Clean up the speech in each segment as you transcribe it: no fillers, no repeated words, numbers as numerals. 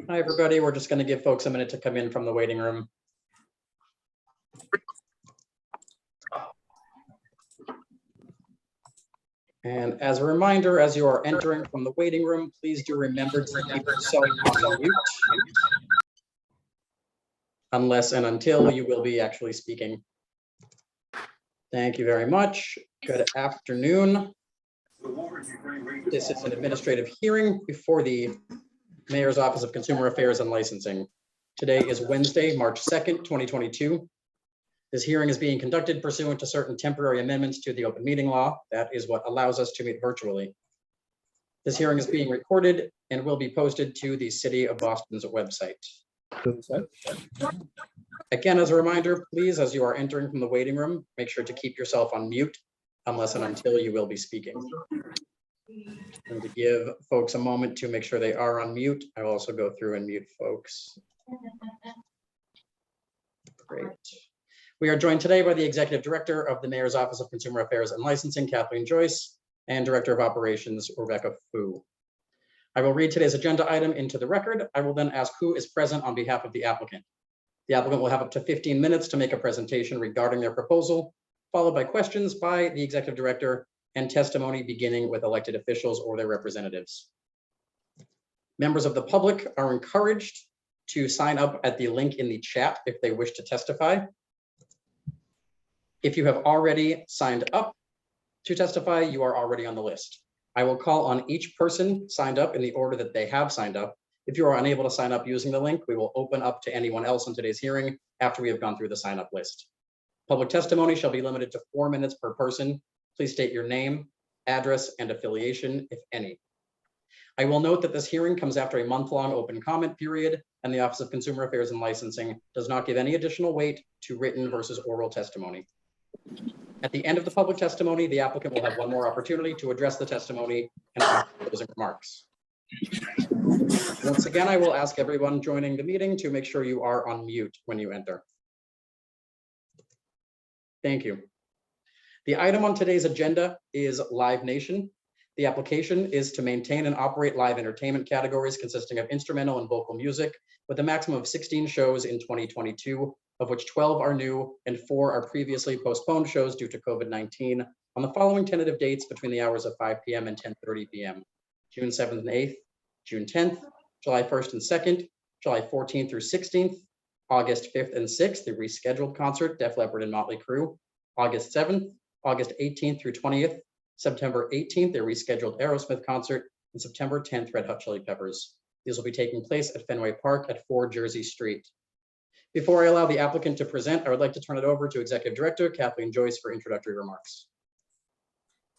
Hi, everybody. We're just going to give folks a minute to come in from the waiting room. And as a reminder, as you are entering from the waiting room, please do remember to keep yourself on mute, unless and until you will be actually speaking. Thank you very much. Good afternoon. This is an administrative hearing before the Mayor's Office of Consumer Affairs and Licensing. Today is Wednesday, March 2nd, 2022. This hearing is being conducted pursuant to certain temporary amendments to the open meeting law. That is what allows us to meet virtually. This hearing is being recorded and will be posted to the City of Boston's website. Again, as a reminder, please, as you are entering from the waiting room, make sure to keep yourself on mute unless and until you will be speaking. And to give folks a moment to make sure they are on mute, I will also go through and mute folks. Great. We are joined today by the Executive Director of the Mayor's Office of Consumer Affairs and Licensing, Kathleen Joyce, and Director of Operations, Rebecca Fu. I will read today's agenda item into the record. I will then ask who is present on behalf of the applicant. The applicant will have up to 15 minutes to make a presentation regarding their proposal, followed by questions by the Executive Director and testimony beginning with elected officials or their representatives. Members of the public are encouraged to sign up at the link in the chat if they wish to testify. If you have already signed up to testify, you are already on the list. I will call on each person signed up in the order that they have signed up. If you are unable to sign up using the link, we will open up to anyone else in today's hearing after we have gone through the sign up list. Public testimony shall be limited to 4 minutes per person. Please state your name, address, and affiliation, if any. I will note that this hearing comes after a month-long open comment period, and the Office of Consumer Affairs and Licensing does not give any additional weight to written versus oral testimony. At the end of the public testimony, the applicant will have one more opportunity to address the testimony and offer closing remarks. Once again, I will ask everyone joining the meeting to make sure you are on mute when you enter. Thank you. The item on today's agenda is Live Nation. The application is to maintain and operate live entertainment categories consisting of instrumental and vocal music with a maximum of 16 shows in 2022, of which 12 are new and 4 are previously postponed shows due to COVID-19 on the following tentative dates between the hours of 5 p.m. and 10:30 p.m. June 7th and 8th, June 10th, July 1st and 2nd, July 14th through 16th, August 5th and 6th, the rescheduled concert, Def Leppard and Motley Crue, August 7th, August 18th through 20th, September 18th, the rescheduled Aerosmith concert, and September 10th, Red Hot Chili Peppers. These will be taking place at Fenway Park at 4 Jersey Street. Before I allow the applicant to present, I would like to turn it over to Executive Director Kathleen Joyce for introductory remarks.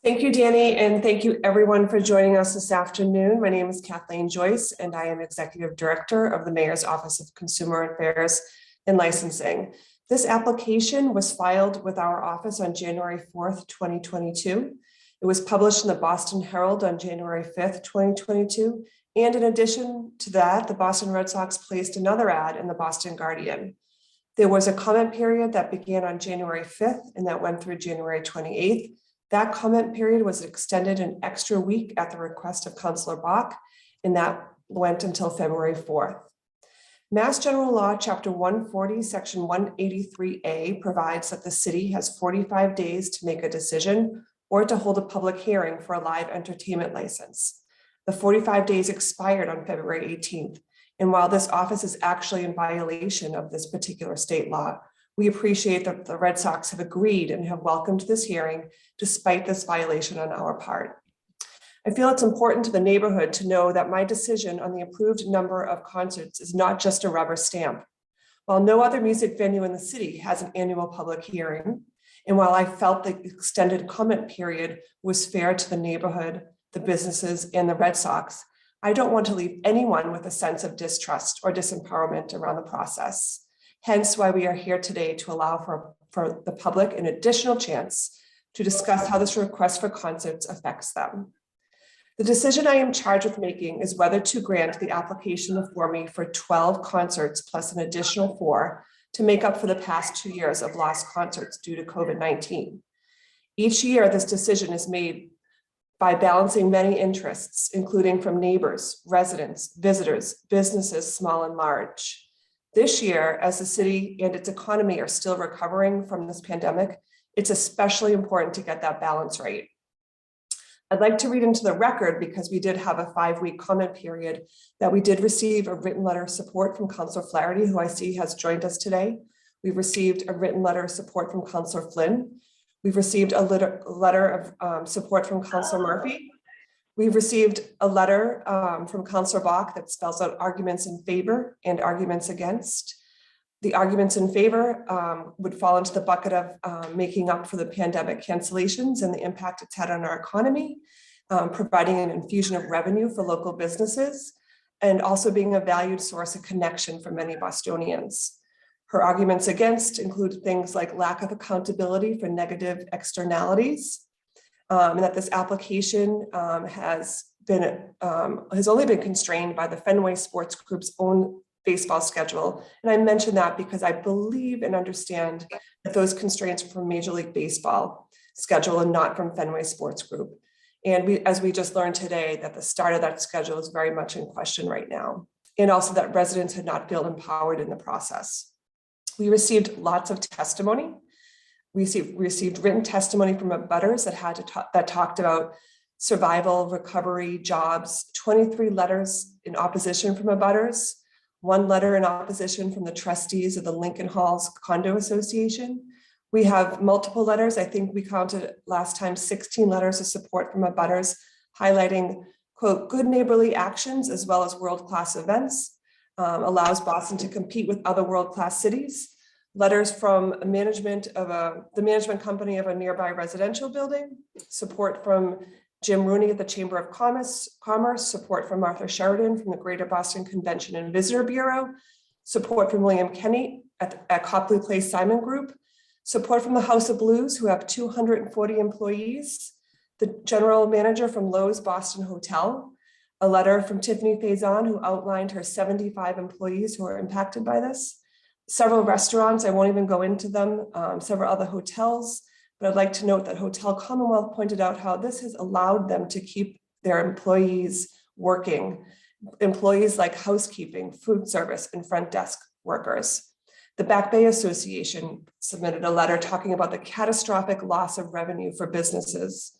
Thank you, Danny, and thank you everyone for joining us this afternoon. My name is Kathleen Joyce, and I am Executive Director of the Mayor's Office of Consumer Affairs and Licensing. This application was filed with our office on January 4th, 2022. It was published in the Boston Herald on January 5th, 2022. And in addition to that, the Boston Red Sox placed another ad in the Boston Guardian. There was a comment period that began on January 5th and that went through January 28th. That comment period was extended an extra week at the request of Councilor Bach, and that went until February 4th. Mass General Law, Chapter 140, Section 183A provides that the city has 45 days to make a decision or to hold a public hearing for a live entertainment license. The 45 days expired on February 18th, and while this office is actually in violation of this particular state law, we appreciate that the Red Sox have agreed and have welcomed this hearing despite this violation on our part. I feel it's important to the neighborhood to know that my decision on the approved number of concerts is not just a rubber stamp. While no other music venue in the city has an annual public hearing, and while I felt the extended comment period was fair to the neighborhood, the businesses, and the Red Sox, I don't want to leave anyone with a sense of distrust or disempowerment around the process. Hence why we are here today to allow for the public an additional chance to discuss how this request for concerts affects them. The decision I am charged with making is whether to grant the application before me for 12 concerts plus an additional 4 to make up for the past 2 years of lost concerts due to COVID-19. Each year, this decision is made by balancing many interests, including from neighbors, residents, visitors, businesses, small and large. This year, as the city and its economy are still recovering from this pandemic, it's especially important to get that balance right. I'd like to read into the record, because we did have a 5-week comment period, that we did receive a written letter of support from Councillor Flaherty, who I see has joined us today. We've received a written letter of support from Councillor Flynn. We've received a letter of support from Councillor Murphy. We've received a letter from Councillor Bach that spells out arguments in favor and arguments against. The arguments in favor would fall into the bucket of making up for the pandemic cancellations and the impact it's had on our economy, providing an infusion of revenue for local businesses, and also being a valued source of connection for many Bostonians. Her arguments against include things like lack of accountability for negative externalities, and that this application has only been constrained by the Fenway Sports Group's own baseball schedule. And I mention that because I believe and understand that those constraints are from Major League Baseball schedule and not from Fenway Sports Group. And as we just learned today, that the start of that schedule is very much in question right now. And also that residents had not felt empowered in the process. We received lots of testimony. We received written testimony from abutters that talked about survival, recovery, jobs, 23 letters in opposition from abutters, 1 letter in opposition from the trustees of the Lincoln Halls Condo Association. We have multiple letters. I think we counted last time 16 letters of support from abutters highlighting, quote, good neighborly actions as well as world-class events, allows Boston to compete with other world-class cities. Letters from the management company of a nearby residential building, support from Jim Rooney at the Chamber of Commerce, support from Martha Sheridan from the Greater Boston Convention and Visitor Bureau, support from William Kenny at Copley Place Simon Group, support from the House of Blues, who have 240 employees, the general manager from Lowe's Boston Hotel, a letter from Tiffany Faison, who outlined her 75 employees who are impacted by this, several restaurants, I won't even go into them, several other hotels, but I'd like to note that Hotel Commonwealth pointed out how this has allowed them to keep their employees working, employees like housekeeping, food service, and front desk workers. The Back Bay Association submitted a letter talking about the catastrophic loss of revenue for businesses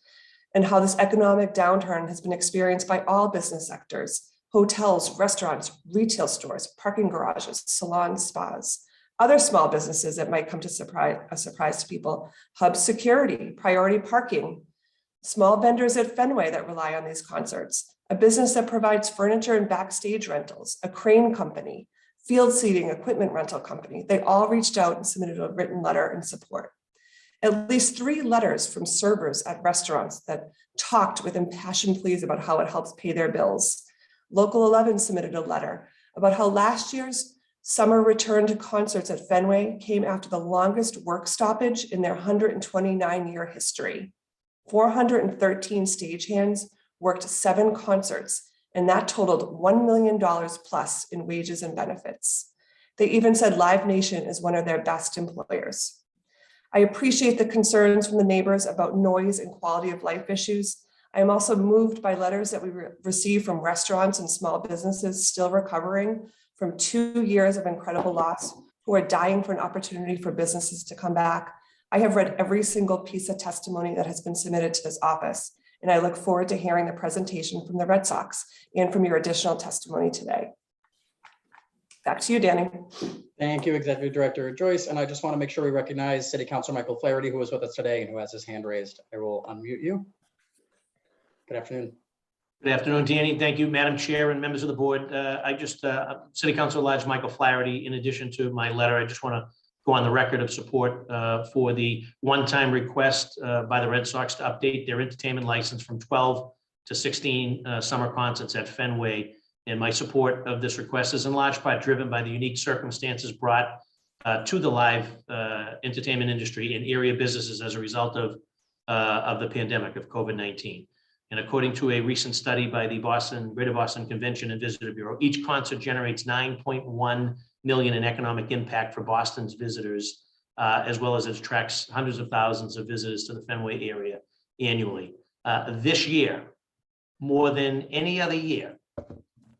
and how this economic downturn has been experienced by all business sectors, hotels, restaurants, retail stores, parking garages, salons, spas, other small businesses that might come to a surprise to people, Hub Security, Priority Parking, small vendors at Fenway that rely on these concerts, a business that provides furniture and backstage rentals, a crane company, field seating equipment rental company. They all reached out and submitted a written letter in support. At least 3 letters from servers at restaurants that talked with impassioned pleas about how it helps pay their bills. Local 11 submitted a letter about how last year's summer return to concerts at Fenway came after the longest work stoppage in their 129-year history. 413 stagehands worked 7 concerts, and that totaled $1 million plus in wages and benefits. They even said Live Nation is one of their best employers. I appreciate the concerns from the neighbors about noise and quality of life issues. I am also moved by letters that we received from restaurants and small businesses still recovering from 2 years of incredible loss, who are dying for an opportunity for businesses to come back. I have read every single piece of testimony that has been submitted to this office, and I look forward to hearing the presentation from the Red Sox and from your additional testimony today. Back to you, Danny. Thank you, Executive Director Joyce. And I just want to make sure we recognize City Councilor Michael Flaherty, who is with us today and who has his hand raised. I will unmute you. Good afternoon. Good afternoon, Danny. Thank you, Madam Chair and members of the board. City Councilor Large Michael Flaherty, in addition to my letter, I just want to go on the record of support for the one-time request by the Red Sox to update their entertainment license from 12 to 16 summer concerts at Fenway. And my support of this request is in large part driven by the unique circumstances brought to the live entertainment industry and area businesses as a result of the pandemic of COVID-19. And according to a recent study by the Greater Boston Convention and Visitor Bureau, each concert generates $9.1 million in economic impact for Boston's visitors, as well as it attracts hundreds of thousands of visitors to the Fenway area annually. This year, more than any other year,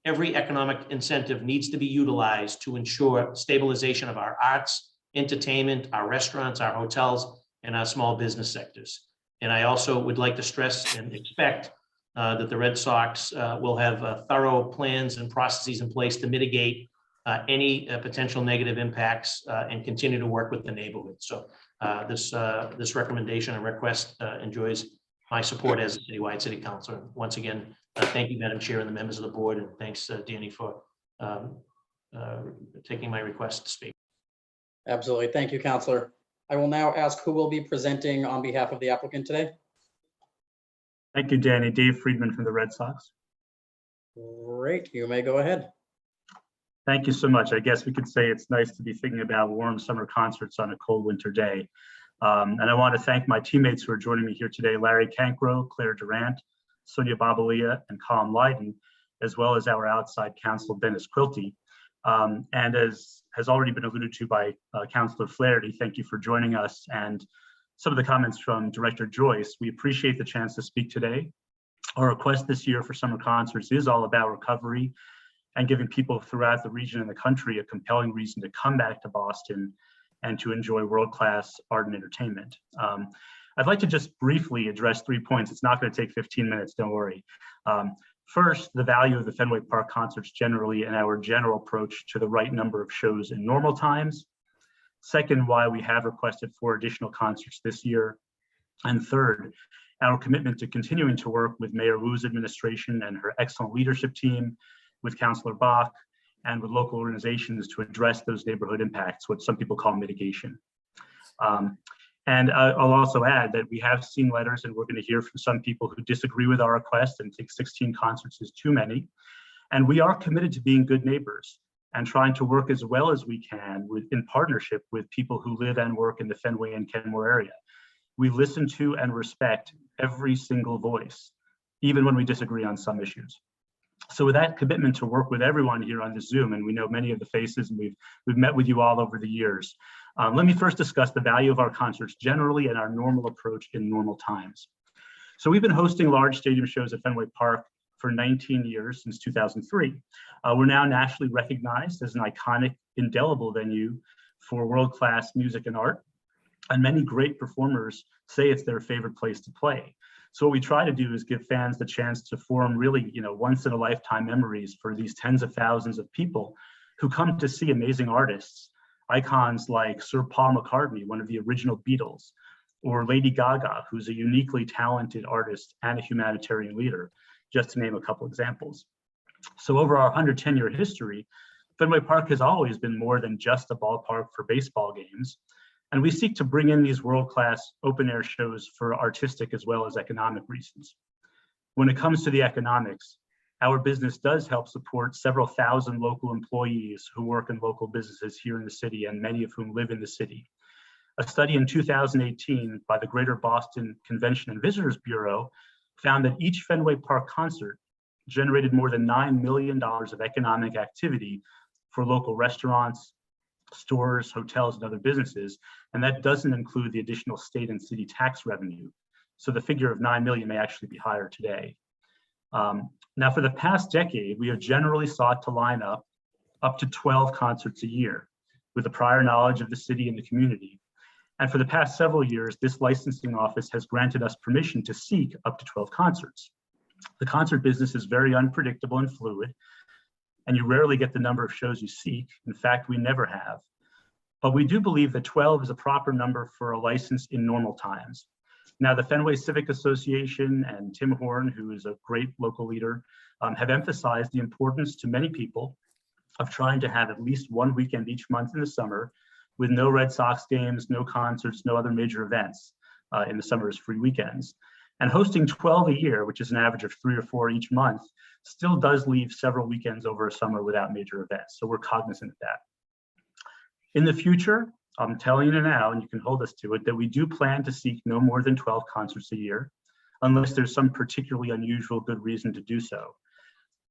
every economic incentive needs to be utilized to ensure stabilization of our arts, entertainment, our restaurants, our hotels, and our small business sectors. And I also would like to stress and expect that the Red Sox will have thorough plans and processes in place to mitigate any potential negative impacts and continue to work with the neighborhood. So this recommendation and request enjoys my support as a citywide city councilor. Once again, thank you, Madam Chair, and the members of the board, and thanks, Danny, for taking my request to speak. Absolutely. Thank you, Counselor. I will now ask who will be presenting on behalf of the applicant today. Thank you, Danny. Dave Friedman from the Red Sox. Great, you may go ahead. Thank you so much. I guess we could say it's nice to be thinking about warm summer concerts on a cold winter day. And I want to thank my teammates who are joining me here today, Larry Cankro, Claire Durant, Sonia Babalia, and Colin Lydon, as well as our outside counsel, Dennis Quilty. And as has already been alluded to by Councilor Flaherty, thank you for joining us. And some of the comments from Director Joyce, we appreciate the chance to speak today. Our request this year for summer concerts is all about recovery and giving people throughout the region and the country a compelling reason to come back to Boston and to enjoy world-class art and entertainment. I'd like to just briefly address 3 points. It's not going to take 15 minutes, don't worry. First, the value of the Fenway Park concerts generally and our general approach to the right number of shows in normal times. Second, why we have requested 4 additional concerts this year. And third, our commitment to continuing to work with Mayor Wu's administration and her excellent leadership team, with Councilor Bach, and with local organizations to address those neighborhood impacts, what some people call mitigation. And I'll also add that we have seen letters, and we're going to hear from some people who disagree with our request and think 16 concerts is too many. And we are committed to being good neighbors and trying to work as well as we can in partnership with people who live and work in the Fenway and Kenmore area. We listen to and respect every single voice, even when we disagree on some issues. So with that commitment to work with everyone here on the Zoom, and we know many of the faces, and we've met with you all over the years. Let me first discuss the value of our concerts generally and our normal approach in normal times. So we've been hosting large stadium shows at Fenway Park for 19 years, since 2003. We're now nationally recognized as an iconic, indelible venue for world-class music and art. And many great performers say it's their favorite place to play. So what we try to do is give fans the chance to form really, once in a lifetime memories for these tens of thousands of people who come to see amazing artists, icons like Sir Paul McCartney, one of the original Beatles, or Lady Gaga, who's a uniquely talented artist and a humanitarian leader, just to name a couple examples. So over our 110-year history, Fenway Park has always been more than just a ballpark for baseball games. And we seek to bring in these world-class open-air shows for artistic as well as economic reasons. When it comes to the economics, our business does help support several thousand local employees who work in local businesses here in the city, and many of whom live in the city. A study in 2018 by the Greater Boston Convention and Visitors Bureau found that each Fenway Park concert generated more than $9 million of economic activity for local restaurants, stores, hotels, and other businesses, and that doesn't include the additional state and city tax revenue. So the figure of 9 million may actually be higher today. Now, for the past decade, we have generally sought to line up to 12 concerts a year with the prior knowledge of the city and the community. And for the past several years, this licensing office has granted us permission to seek up to 12 concerts. The concert business is very unpredictable and fluid, and you rarely get the number of shows you seek. In fact, we never have. But we do believe that 12 is a proper number for a license in normal times. Now, the Fenway Civic Association and Tim Horn, who is a great local leader, have emphasized the importance to many people of trying to have at least one weekend each month in the summer with no Red Sox games, no concerts, no other major events in the summer as free weekends. And hosting 12 a year, which is an average of 3 or 4 each month, still does leave several weekends over a summer without major events. So we're cognizant of that. In the future, I'm telling you now, and you can hold us to it, that we do plan to seek no more than 12 concerts a year, unless there's some particularly unusual good reason to do so.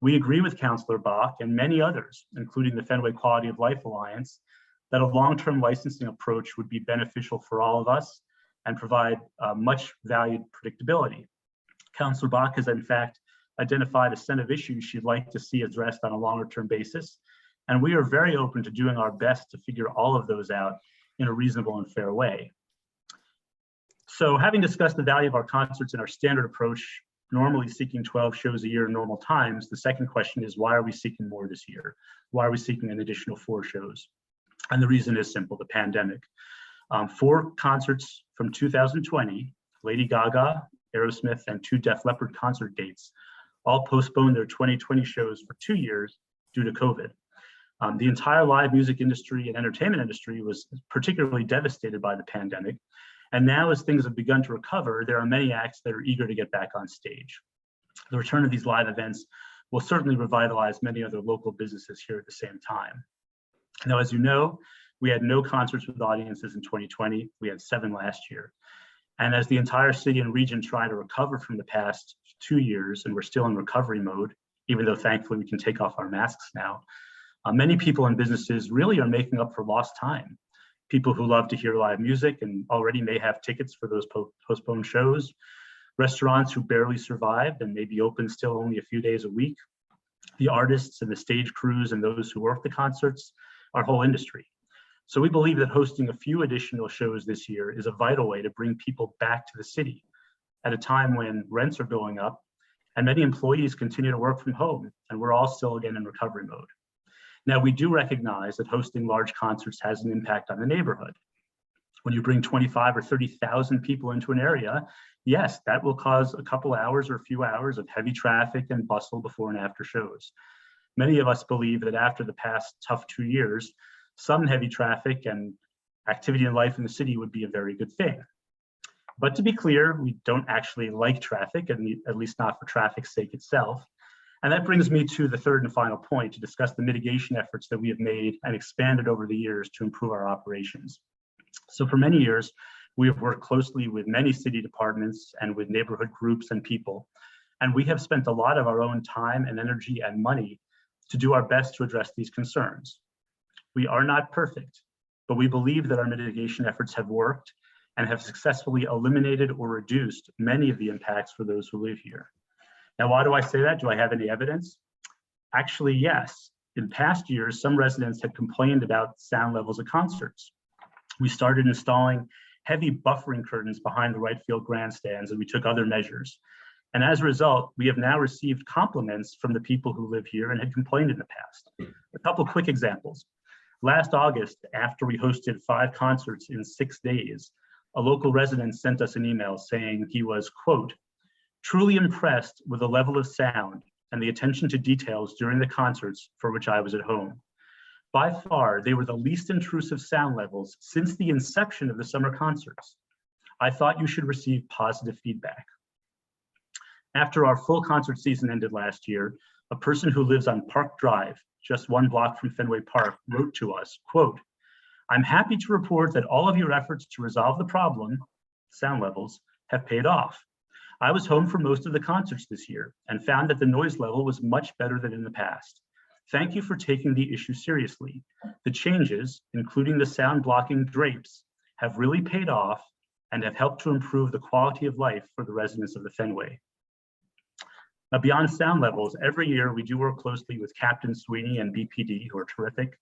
We agree with Councilor Bach and many others, including the Fenway Quality of Life Alliance, that a long-term licensing approach would be beneficial for all of us and provide much valued predictability. Councillor Bach has in fact identified a set of issues she'd like to see addressed on a longer-term basis, and we are very open to doing our best to figure all of those out in a reasonable and fair way. So having discussed the value of our concerts and our standard approach, normally seeking 12 shows a year in normal times, the second question is, why are we seeking more this year? Why are we seeking an additional 4 shows? And the reason is simple, the pandemic. 4 concerts from 2020, Lady Gaga, Aerosmith, and 2 Def Leppard concert dates, all postponed their 2020 shows for 2 years due to COVID. The entire live music industry and entertainment industry was particularly devastated by the pandemic. And now as things have begun to recover, there are many acts that are eager to get back on stage. The return of these live events will certainly revitalize many other local businesses here at the same time. Now, as you know, we had no concerts with audiences in 2020. We had 7 last year. And as the entire city and region try to recover from the past 2 years, and we're still in recovery mode, even though thankfully we can take off our masks now, many people and businesses really are making up for lost time. People who love to hear live music and already may have tickets for those postponed shows, restaurants who barely survived and may be open still only a few days a week, the artists and the stage crews and those who work the concerts, our whole industry. So we believe that hosting a few additional shows this year is a vital way to bring people back to the city at a time when rents are going up and many employees continue to work from home, and we're all still again in recovery mode. Now, we do recognize that hosting large concerts has an impact on the neighborhood. When you bring 25 or 30,000 people into an area, yes, that will cause a couple hours or a few hours of heavy traffic and bustle before and after shows. Many of us believe that after the past tough 2 years, some heavy traffic and activity in life in the city would be a very good thing. But to be clear, we don't actually like traffic, at least not for traffic's sake itself. And that brings me to the third and final point to discuss the mitigation efforts that we have made and expanded over the years to improve our operations. So for many years, we have worked closely with many city departments and with neighborhood groups and people. And we have spent a lot of our own time and energy and money to do our best to address these concerns. We are not perfect, but we believe that our mitigation efforts have worked and have successfully eliminated or reduced many of the impacts for those who live here. Now, why do I say that? Do I have any evidence? Actually, yes. In past years, some residents had complained about sound levels at concerts. We started installing heavy buffering curtains behind the right field grandstands, and we took other measures. And as a result, we have now received compliments from the people who live here and had complained in the past. A couple quick examples. Last August, after we hosted 5 concerts in 6 days, a local resident sent us an email saying he was, quote, truly impressed with the level of sound and the attention to details during the concerts for which I was at home. By far, they were the least intrusive sound levels since the inception of the summer concerts. I thought you should receive positive feedback. After our full concert season ended last year, a person who lives on Park Drive, just 1 block from Fenway Park, wrote to us, quote, I'm happy to report that all of your efforts to resolve the problem, sound levels, have paid off. I was home for most of the concerts this year and found that the noise level was much better than in the past. Thank you for taking the issue seriously. The changes, including the sound blocking drapes, have really paid off and have helped to improve the quality of life for the residents of the Fenway. Now, beyond sound levels, every year we do work closely with Captain Sweeney and BPD, who are terrific,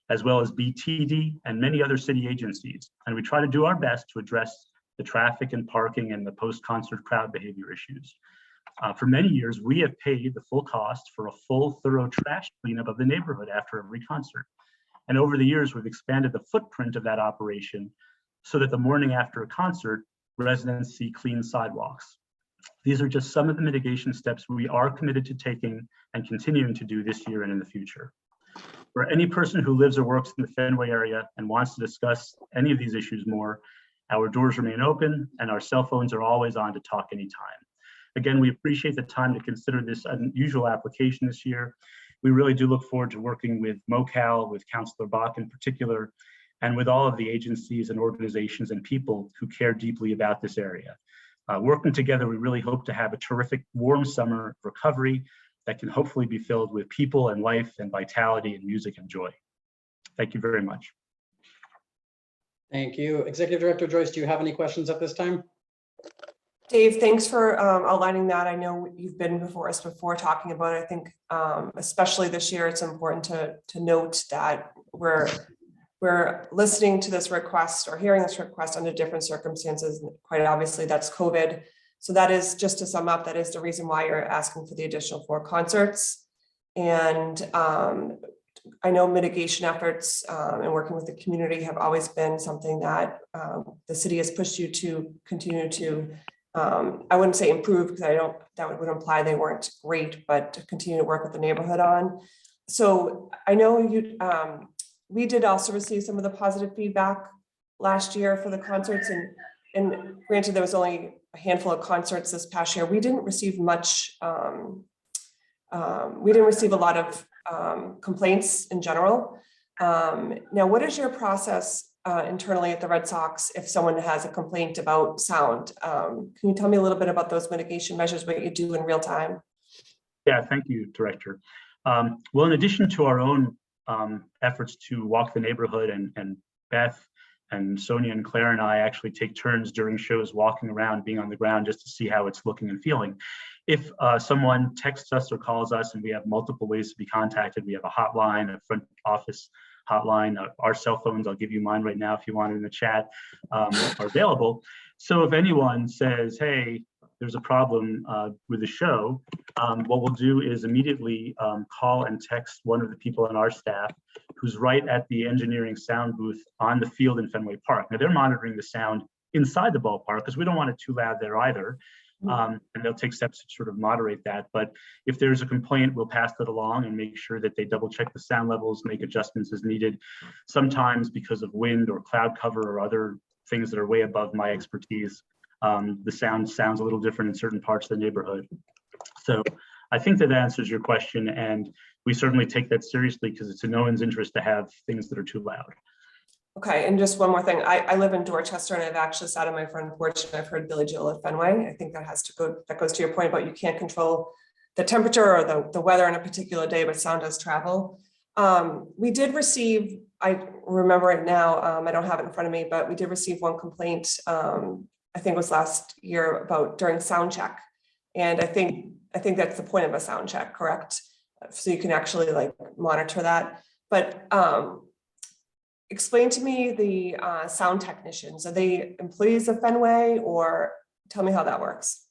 as well as BTD and many other city agencies. And we try to do our best to address the traffic and parking and the post-concert crowd behavior issues. For many years, we have paid the full cost for a full, thorough trash cleanup of the neighborhood after every concert. And over the years, we've expanded the footprint of that operation so that the morning after a concert, residents see clean sidewalks. These are just some of the mitigation steps we are committed to taking and continuing to do this year and in the future. For any person who lives or works in the Fenway area and wants to discuss any of these issues more, our doors remain open and our cell phones are always on to talk anytime. Again, we appreciate the time to consider this unusual application this year. We really do look forward to working with MoCal, with Councillor Bach in particular, and with all of the agencies and organizations and people who care deeply about this area. Working together, we really hope to have a terrific warm summer recovery that can hopefully be filled with people and life and vitality and music and joy. Thank you very much. Thank you. Executive Director Joyce, do you have any questions at this time? Dave, thanks for outlining that. I know you've been before us before talking about it. I think especially this year, it's important to note that we're listening to this request or hearing this request under different circumstances. Quite obviously, that's COVID. So that is, just to sum up, that is the reason why you're asking for the additional 4 concerts. And I know mitigation efforts and working with the community have always been something that the city has pushed you to continue to, I wouldn't say improve, because that would imply they weren't great, but to continue to work with the neighborhood on. So I know we did also receive some of the positive feedback last year for the concerts, and granted there was only a handful of concerts this past year. We didn't receive much, we didn't receive a lot of complaints in general. Now, what is your process internally at the Red Sox if someone has a complaint about sound? Can you tell me a little bit about those mitigation measures, what you do in real time? Yeah, thank you, Director. Well, in addition to our own efforts to walk the neighborhood, and Beth and Sonia and Claire and I actually take turns during shows walking around, being on the ground just to see how it's looking and feeling. If someone texts us or calls us, and we have multiple ways to be contacted, we have a hotline, a front office hotline, our cell phones, I'll give you mine right now if you want in the chat, are available. So if anyone says, hey, there's a problem with the show, what we'll do is immediately call and text one of the people on our staff who's right at the engineering sound booth on the field in Fenway Park. Now, they're monitoring the sound inside the ballpark because we don't want it too loud there either. And they'll take steps to sort of moderate that. But if there's a complaint, we'll pass it along and make sure that they double check the sound levels, make adjustments as needed. Sometimes because of wind or cloud cover or other things that are way above my expertise, the sound sounds a little different in certain parts of the neighborhood. So I think that answers your question, and we certainly take that seriously because it's in no one's interest to have things that are too loud. Okay, and just one more thing. I live in Dorchester, and I've actually sat on my front porch and I've heard Billy Joel at Fenway. I think that goes to your point about you can't control the temperature or the weather on a particular day, but sound does travel. We did receive, I remember it now, I don't have it in front of me, but we did receive one complaint, I think it was last year, about during sound check. And I think that's the point of a sound check, correct? So you can actually like monitor that. But explain to me the sound technicians. Are they employees of Fenway, or tell me how that works?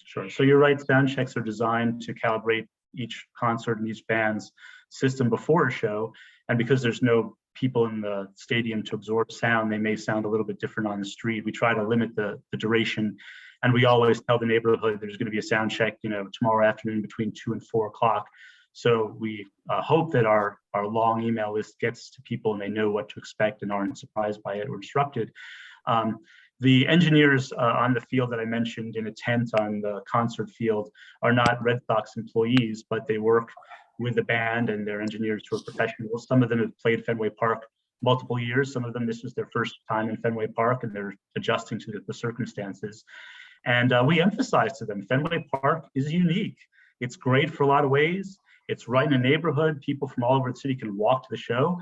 Sure. So you're right. Sound checks are designed to calibrate each concert and each band's system before a show. And because there's no people in the stadium to absorb sound, they may sound a little bit different on the street. We try to limit the duration. And we always tell the neighborhood there's going to be a sound check, tomorrow afternoon between 2 and 4 o'clock. So we hope that our long email list gets to people and they know what to expect and aren't surprised by it or disrupted. The engineers on the field that I mentioned in a tent on the concert field are not Red Sox employees, but they work with the band, and they're engineers who are professionals. Some of them have played Fenway Park multiple years. Some of them, this was their first time in Fenway Park, and they're adjusting to the circumstances. And we emphasize to them, Fenway Park is unique. It's great for a lot of ways. It's right in a neighborhood. People from all over the city can walk to the show.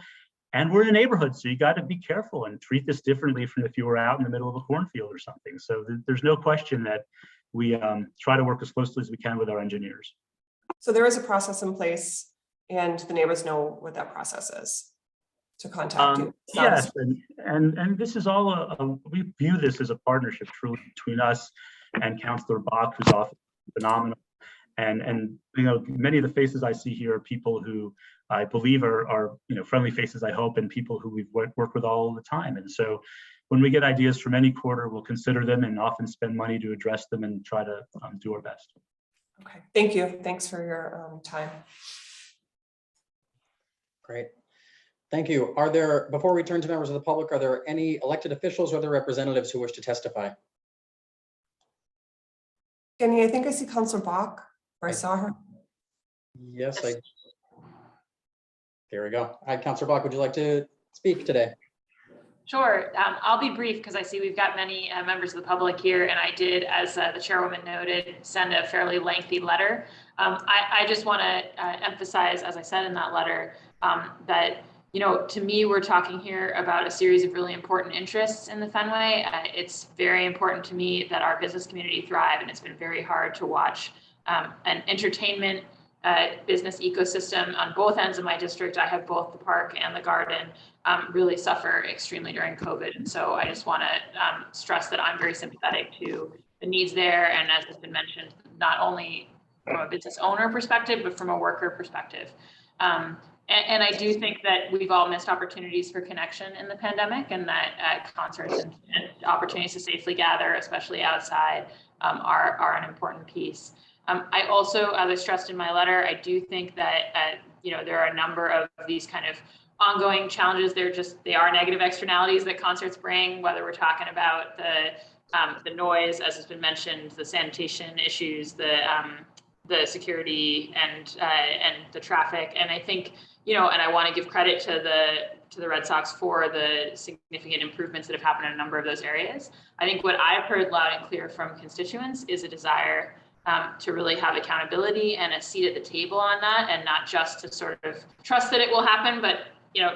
And we're in a neighborhood, so you got to be careful and treat this differently from if you were out in the middle of a cornfield or something. So there's no question that we try to work as closely as we can with our engineers. So there is a process in place, and the neighbors know what that process is to contact you. Yes, and this is all we view this as a partnership truly between us and Councillor Bach, who's often phenomenal. And many of the faces I see here are people who I believe are friendly faces, I hope, and people who we've worked with all the time. And so when we get ideas from any quarter, we'll consider them and often spend money to address them and try to do our best. Okay, thank you. Thanks for your time. Great. Thank you. Before we turn to members of the public, are there any elected officials or their representatives who wish to testify? Jenny, I think I see Councillor Bach, or I saw her. Yes, there we go. Hi, Councillor Bach, would you like to speak today? Sure. I'll be brief because I see we've got many members of the public here, and I did, as the chairwoman noted, send a fairly lengthy letter. I just want to emphasize, as I said in that letter, that To me, we're talking here about a series of really important interests in the Fenway. It's very important to me that our business community thrive, and it's been very hard to watch an entertainment business ecosystem on both ends of my district. I have both the park and the garden really suffer extremely during COVID. And so I just want to stress that I'm very sympathetic to the needs there. And as has been mentioned, not only from a business owner perspective, but from a worker perspective. And I do think that we've all missed opportunities for connection in the pandemic, and that concerts and opportunities to safely gather, especially outside, are an important piece. I also, as I stressed in my letter, I do think that there are a number of these kind of ongoing challenges. They are negative externalities that concerts bring, whether we're talking about the noise, as has been mentioned, the sanitation issues, the security, and the traffic. And I think, and I want to give credit to the Red Sox for the significant improvements that have happened in a number of those areas. I think what I've heard loud and clear from constituents is a desire to really have accountability and a seat at the table on that, and not just to sort of trust that it will happen, but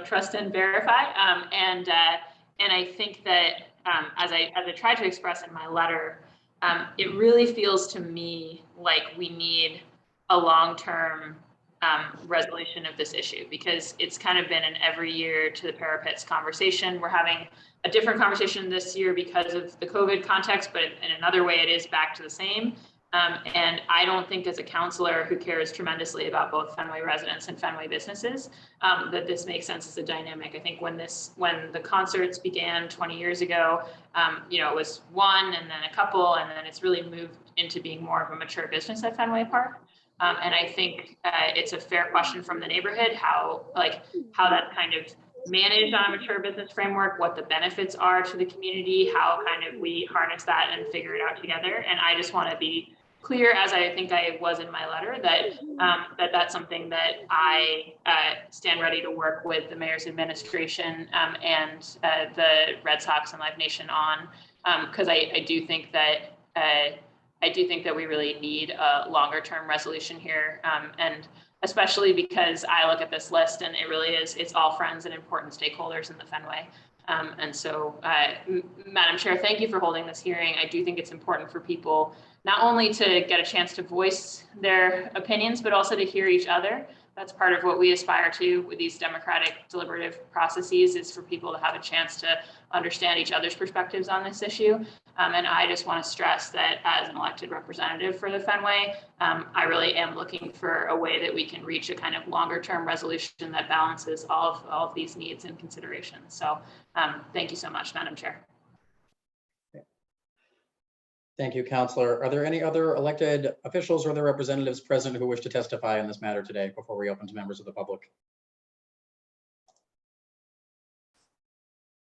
trust and verify. And I think that as I tried to express in my letter, it really feels to me like we need a long-term resolution of this issue, because it's kind of been an every year to the parapets conversation. We're having a different conversation this year because of the COVID context, but in another way it is back to the same. And I don't think, as a counselor who cares tremendously about both Fenway residents and Fenway businesses, that this makes sense as a dynamic. I think when the concerts began 20 years ago, it was one and then a couple, and then it's really moved into being more of a mature business at Fenway Park. And I think it's a fair question from the neighborhood, how that's kind of managed on a mature business framework, what the benefits are to the community, how kind of we harness that and figure it out together. And I just want to be clear, as I think I was in my letter, that that's something that I stand ready to work with the mayor's administration and the Red Sox and Live Nation on, because I do think that we really need a longer term resolution here, and especially because I look at this list and it really is, it's all friends and important stakeholders in the Fenway. And so, Madam Chair, thank you for holding this hearing. I do think it's important for people not only to get a chance to voice their opinions, but also to hear each other. That's part of what we aspire to with these democratic deliberative processes, is for people to have a chance to understand each other's perspectives on this issue. And I just want to stress that as an elected representative for the Fenway, I really am looking for a way that we can reach a kind of longer term resolution that balances all of these needs and considerations. So thank you so much, Madam Chair. Thank you, Councillor. Are there any other elected officials or their representatives present who wish to testify in this matter today before we open to members of the public?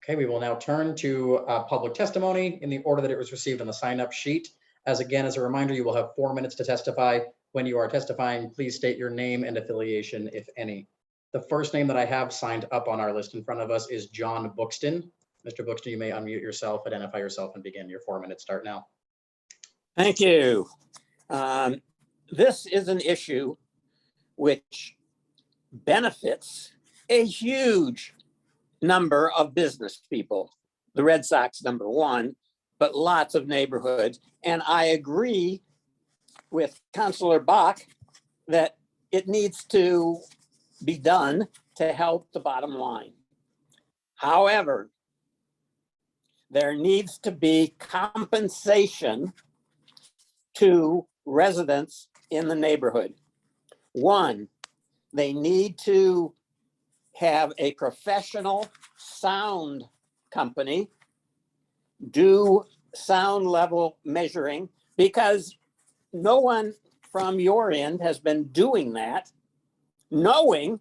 Okay, we will now turn to public testimony in the order that it was received on the sign-up sheet. As a reminder, you will have 4 minutes to testify. When you are testifying, please state your name and affiliation, if any. The first name that I have signed up on our list in front of us is John Buxton. Mr. Buxton, you may unmute yourself, identify yourself, and begin. Your 4 minutes start now. Thank you. This is an issue which benefits a huge number of business people, the Red Sox number one, but lots of neighborhoods. And I agree with Councilor Bach that it needs to be done to help the bottom line. However, there needs to be compensation to residents in the neighborhood. One, they need to have a professional sound company do sound level measuring, because no one from your end has been doing that, knowing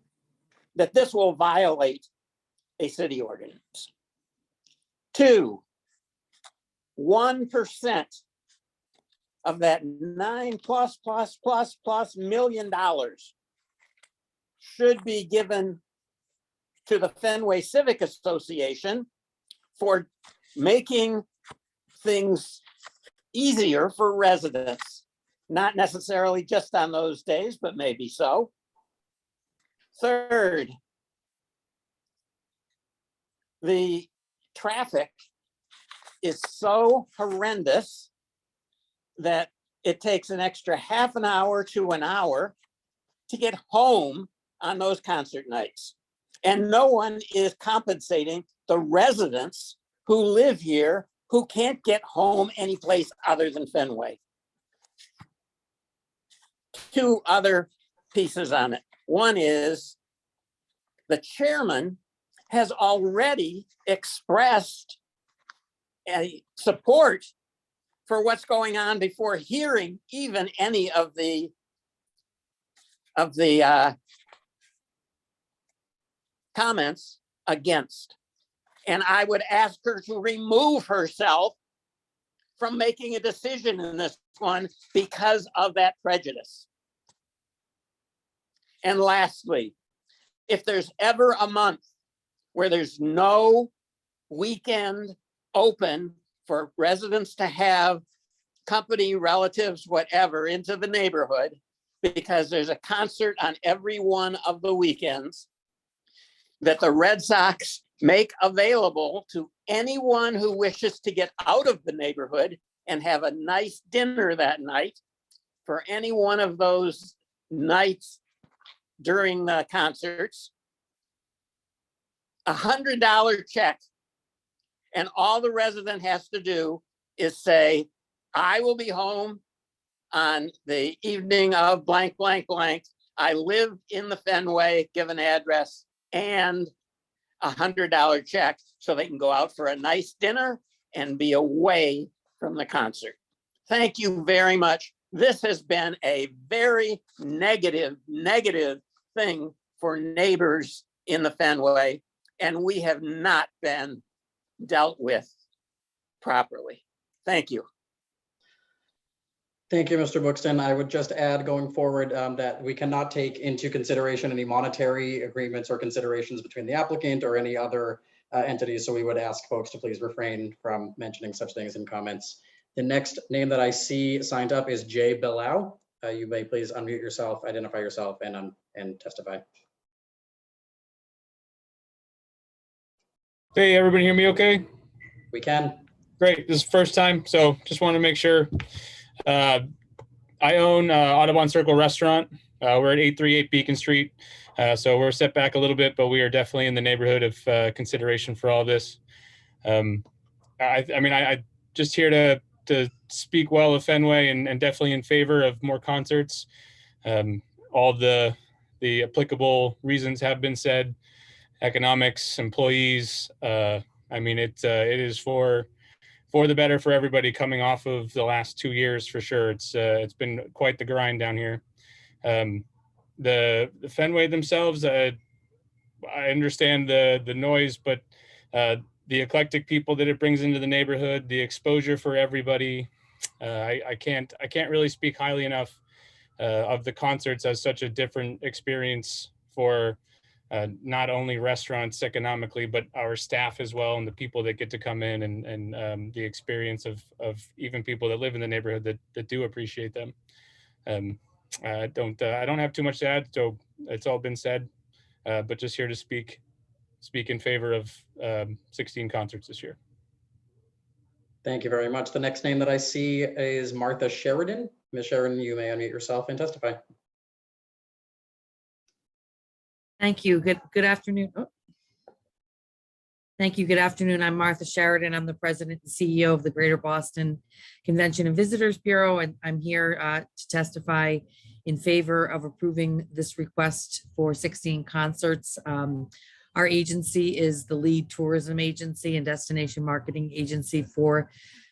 that this will violate a city ordinance. Two, 1% of that $9+ million should be given to the Fenway Civic Association for making things easier for residents, not necessarily just on those days, but maybe so. Third, the traffic is so horrendous that it takes an extra half an hour to an hour to get home on those concert nights. And no one is compensating the residents who live here who can't get home anyplace other than Fenway. Two other pieces on it. One is the chairman has already expressed a support for what's going on before hearing even any of the comments against. And I would ask her to remove herself from making a decision in this one because of that prejudice. And lastly, if there's ever a month where there's no weekend open for residents to have company, relatives, whatever, into the neighborhood, because there's a concert on every one of the weekends that the Red Sox make available to anyone who wishes to get out of the neighborhood and have a nice dinner that night for any one of those nights during the concerts, $100 check. And all the resident has to do is say, I will be home on the evening of blank, blank, blank. I live in the Fenway, give an address, and $100 check so they can go out for a nice dinner and be away from the concert. Thank you very much. This has been a very negative thing for neighbors in the Fenway, and we have not been dealt with properly. Thank you. Thank you, Mr. Buxton. I would just add going forward that we cannot take into consideration any monetary agreements or considerations between the applicant or any other entities. So we would ask folks to please refrain from mentioning such things in comments. The next name that I see signed up is Jay Bilal. You may please unmute yourself, identify yourself, and testify. Hey, everybody hear me okay? We can. Great, this is the first time, so just want to make sure. I own Audubon Circle Restaurant. We're at 838 Beacon Street. So we're set back a little bit, but we are definitely in the neighborhood of consideration for all this. I just here to speak well of Fenway and definitely in favor of more concerts. All the applicable reasons have been said, economics, employees. It is for the better for everybody coming off of the last 2 years for sure. It's been quite the grind down here. The Fenway themselves, I understand the noise, but the eclectic people that it brings into the neighborhood, the exposure for everybody, I can't really speak highly enough of the concerts as such a different experience for not only restaurants economically, but our staff as well, and the people that get to come in and the experience of even people that live in the neighborhood that do appreciate them. I don't have too much to add, so it's all been said, but just here to speak in favor of 16 concerts this year. Thank you very much. The next name that I see is Martha Sheridan. Ms. Sheridan, you may unmute yourself and testify. Thank you. Good afternoon. Oh. Thank you. Good afternoon. I'm Martha Sheridan. I'm the president and CEO of the Greater Boston Convention and Visitors Bureau, and I'm here to testify in favor of approving this request for 16 concerts. Our agency is the lead tourism agency and destination marketing agency for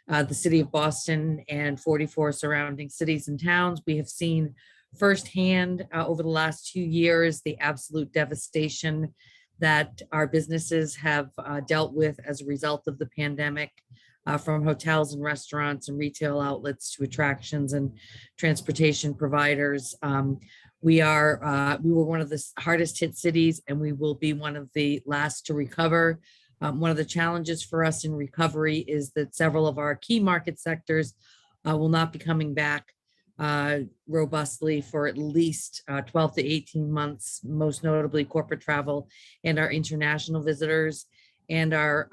the city of Boston and 44 surrounding cities and towns. We have seen firsthand over the last 2 years the absolute devastation that our businesses have dealt with as a result of the pandemic, from hotels and restaurants and retail outlets to attractions and transportation providers. We were one of the hardest hit cities, and we will be one of the last to recover. One of the challenges for us in recovery is that several of our key market sectors will not be coming back robustly for at least 12 to 18 months, most notably corporate travel and our international visitors. and our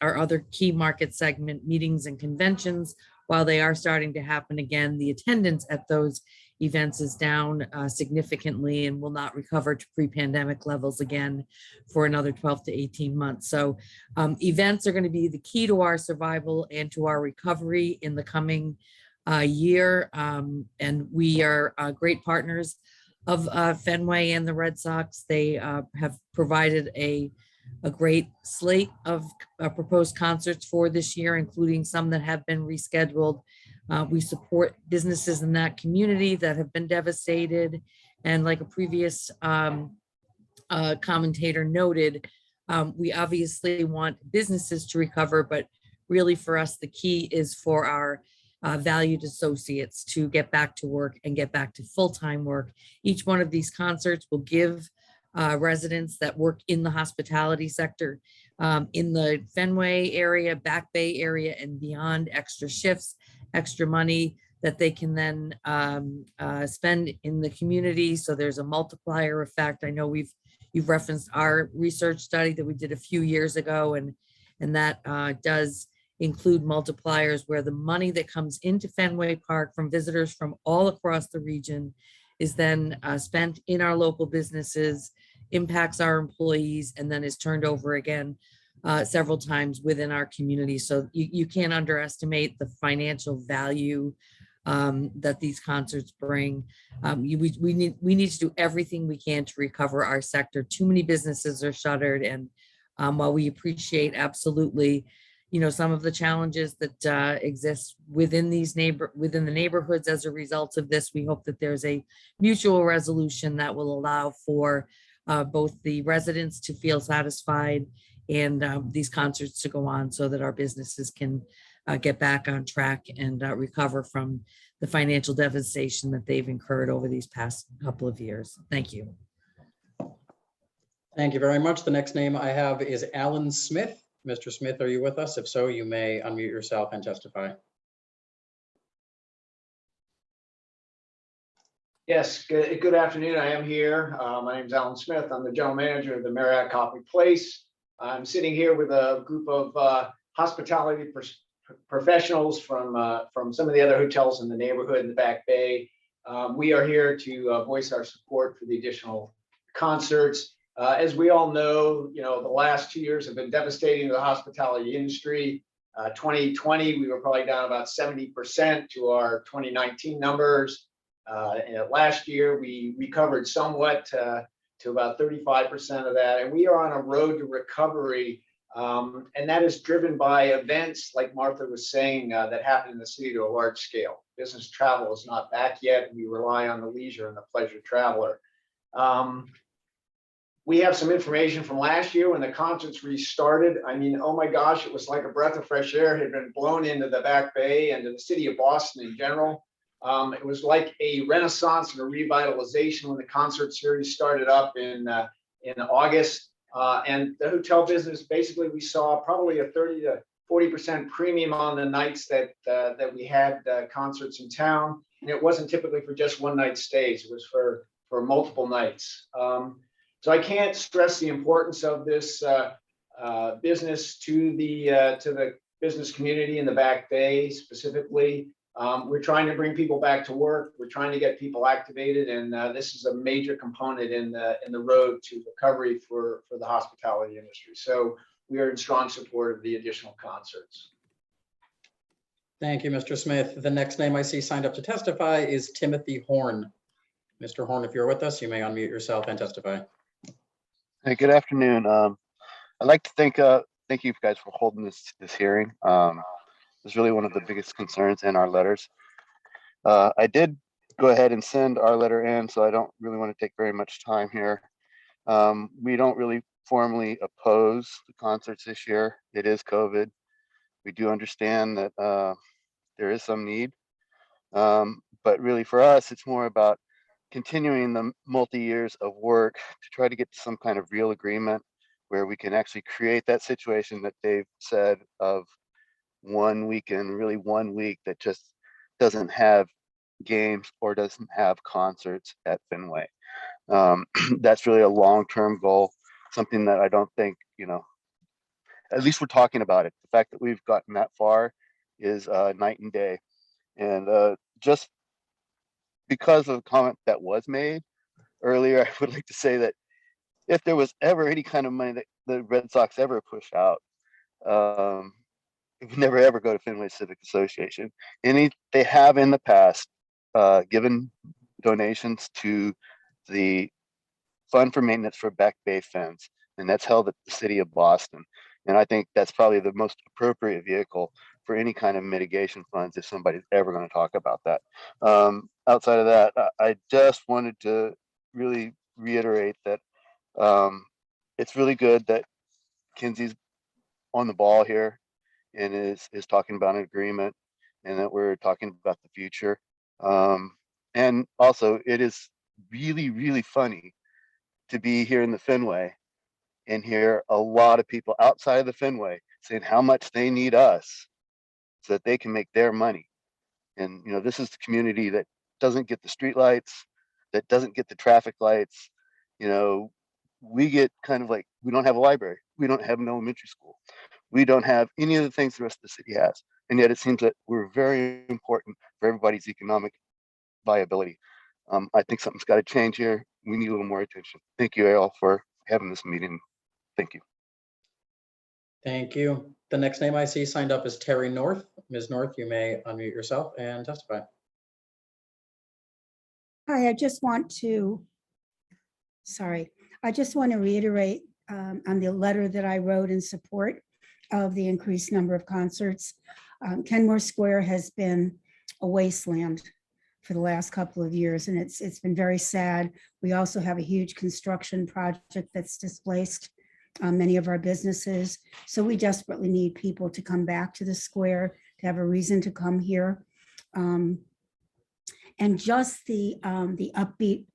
other key market segment meetings and conventions. While they are starting to happen again, the attendance at those events is down significantly and will not recover to pre-pandemic levels again for another 12 to 18 months. So events are going to be the key to our survival and to our recovery in the coming year. And we are great partners of Fenway and the Red Sox. They have provided a great slate of proposed concerts for this year, including some that have been rescheduled. We support businesses in that community that have been devastated. And like a previous commentator noted, we obviously want businesses to recover, but really for us, the key is for our valued associates to get back to work and get back to full-time work. Each one of these concerts will give residents that work in the hospitality sector in the Fenway area, Back Bay area, and beyond extra shifts, extra money that they can then spend in the community. So there's a multiplier effect. I know you've referenced our research study that we did a few years ago, and that does include multipliers where the money that comes into Fenway Park from visitors from all across the region is then spent in our local businesses, impacts our employees, and then is turned over again several times within our community. So you can't underestimate the financial value that these concerts bring. We need to do everything we can to recover our sector. Too many businesses are shuttered, and while we appreciate absolutely, some of the challenges that exist within the neighborhoods as a result of this, we hope that there's a mutual resolution that will allow for both the residents to feel satisfied and these concerts to go on so that our businesses can get back on track and recover from the financial devastation that they've incurred over these past couple of years. Thank you. Thank you very much. The next name I have is Alan Smith. Mr. Smith, are you with us? If so, you may unmute yourself and testify. Yes, good afternoon. I am here. My name is Alan Smith. I'm the general manager of the Marriott Copley Place. I'm sitting here with a group of hospitality professionals from some of the other hotels in the neighborhood in the Back Bay. We are here to voice our support for the additional concerts. As we all know, the last 2 years have been devastating to the hospitality industry. 2020, we were probably down about 70% to our 2019 numbers. And last year, we recovered somewhat to about 35% of that. And we are on a road to recovery. And that is driven by events, like Martha was saying, that happen in the city to a large scale. Business travel is not back yet. We rely on the leisure and the pleasure traveler. We have some information from last year when the concerts restarted. I mean, oh my gosh, it was like a breath of fresh air had been blown into the Back Bay and to the city of Boston in general. It was like a renaissance and a revitalization when the concert series started up in August. And the hotel business, basically, we saw probably a 30 to 40% premium on the nights that we had concerts in town. And it wasn't typically for just one night stays. It was for multiple nights. So I can't stress the importance of this business to the business community in the Back Bay specifically. We're trying to bring people back to work. We're trying to get people activated, and this is a major component in the road to recovery for the hospitality industry. So we are in strong support of the additional concerts. Thank you, Mr. Smith. The next name I see signed up to testify is Timothy Horn. Mr. Horn, if you're with us, you may unmute yourself and testify. Hey, good afternoon. I'd like to thank you guys for holding this hearing. It's really one of the biggest concerns in our letters. I did go ahead and send our letter in, so I don't really want to take very much time here. We don't really formally oppose the concerts this year. It is COVID. We do understand that there is some need, but really for us, it's more about continuing the multi-years of work to try to get to some kind of real agreement where we can actually create that situation that Dave said of 1 weekend, really 1 week that just doesn't have games or doesn't have concerts at Fenway. That's really a long-term goal, something that I don't think, at least we're talking about it. The fact that we've gotten that far is night and day. And just because of the comment that was made earlier, I would like to say that if there was ever any kind of money that the Red Sox ever push out, it would never ever go to Fenway Civic Association. They have in the past given donations to the Fund for Maintenance for Back Bay Fence, and that's held at the City of Boston. And I think that's probably the most appropriate vehicle for any kind of mitigation funds if somebody's ever going to talk about that. Outside of that, I just wanted to really reiterate that it's really good that Kinsey's on the ball here and is talking about an agreement, and that we're talking about the future. And also, it is really, really funny to be here in the Fenway and hear a lot of people outside of the Fenway saying how much they need us so that they can make their money. And this is the community that doesn't get the street lights, that doesn't get the traffic lights. We get kind of like, we don't have a library, we don't have an elementary school, we don't have any of the things the rest of the city has, and yet it seems that we're very important for everybody's economic viability. I think something's got to change here. We need a little more attention. Thank you all for having this meeting. Thank you. Thank you. The next name I see signed up is Terry North. Ms. North, you may unmute yourself and testify. Hi, I just want to reiterate on the letter that I wrote in support of the increased number of concerts. Kenmore Square has been a wasteland for the last couple of years, and it's been very sad. We also have a huge construction project that's displaced many of our businesses. So we desperately need people to come back to the square, to have a reason to come here. And just the upbeat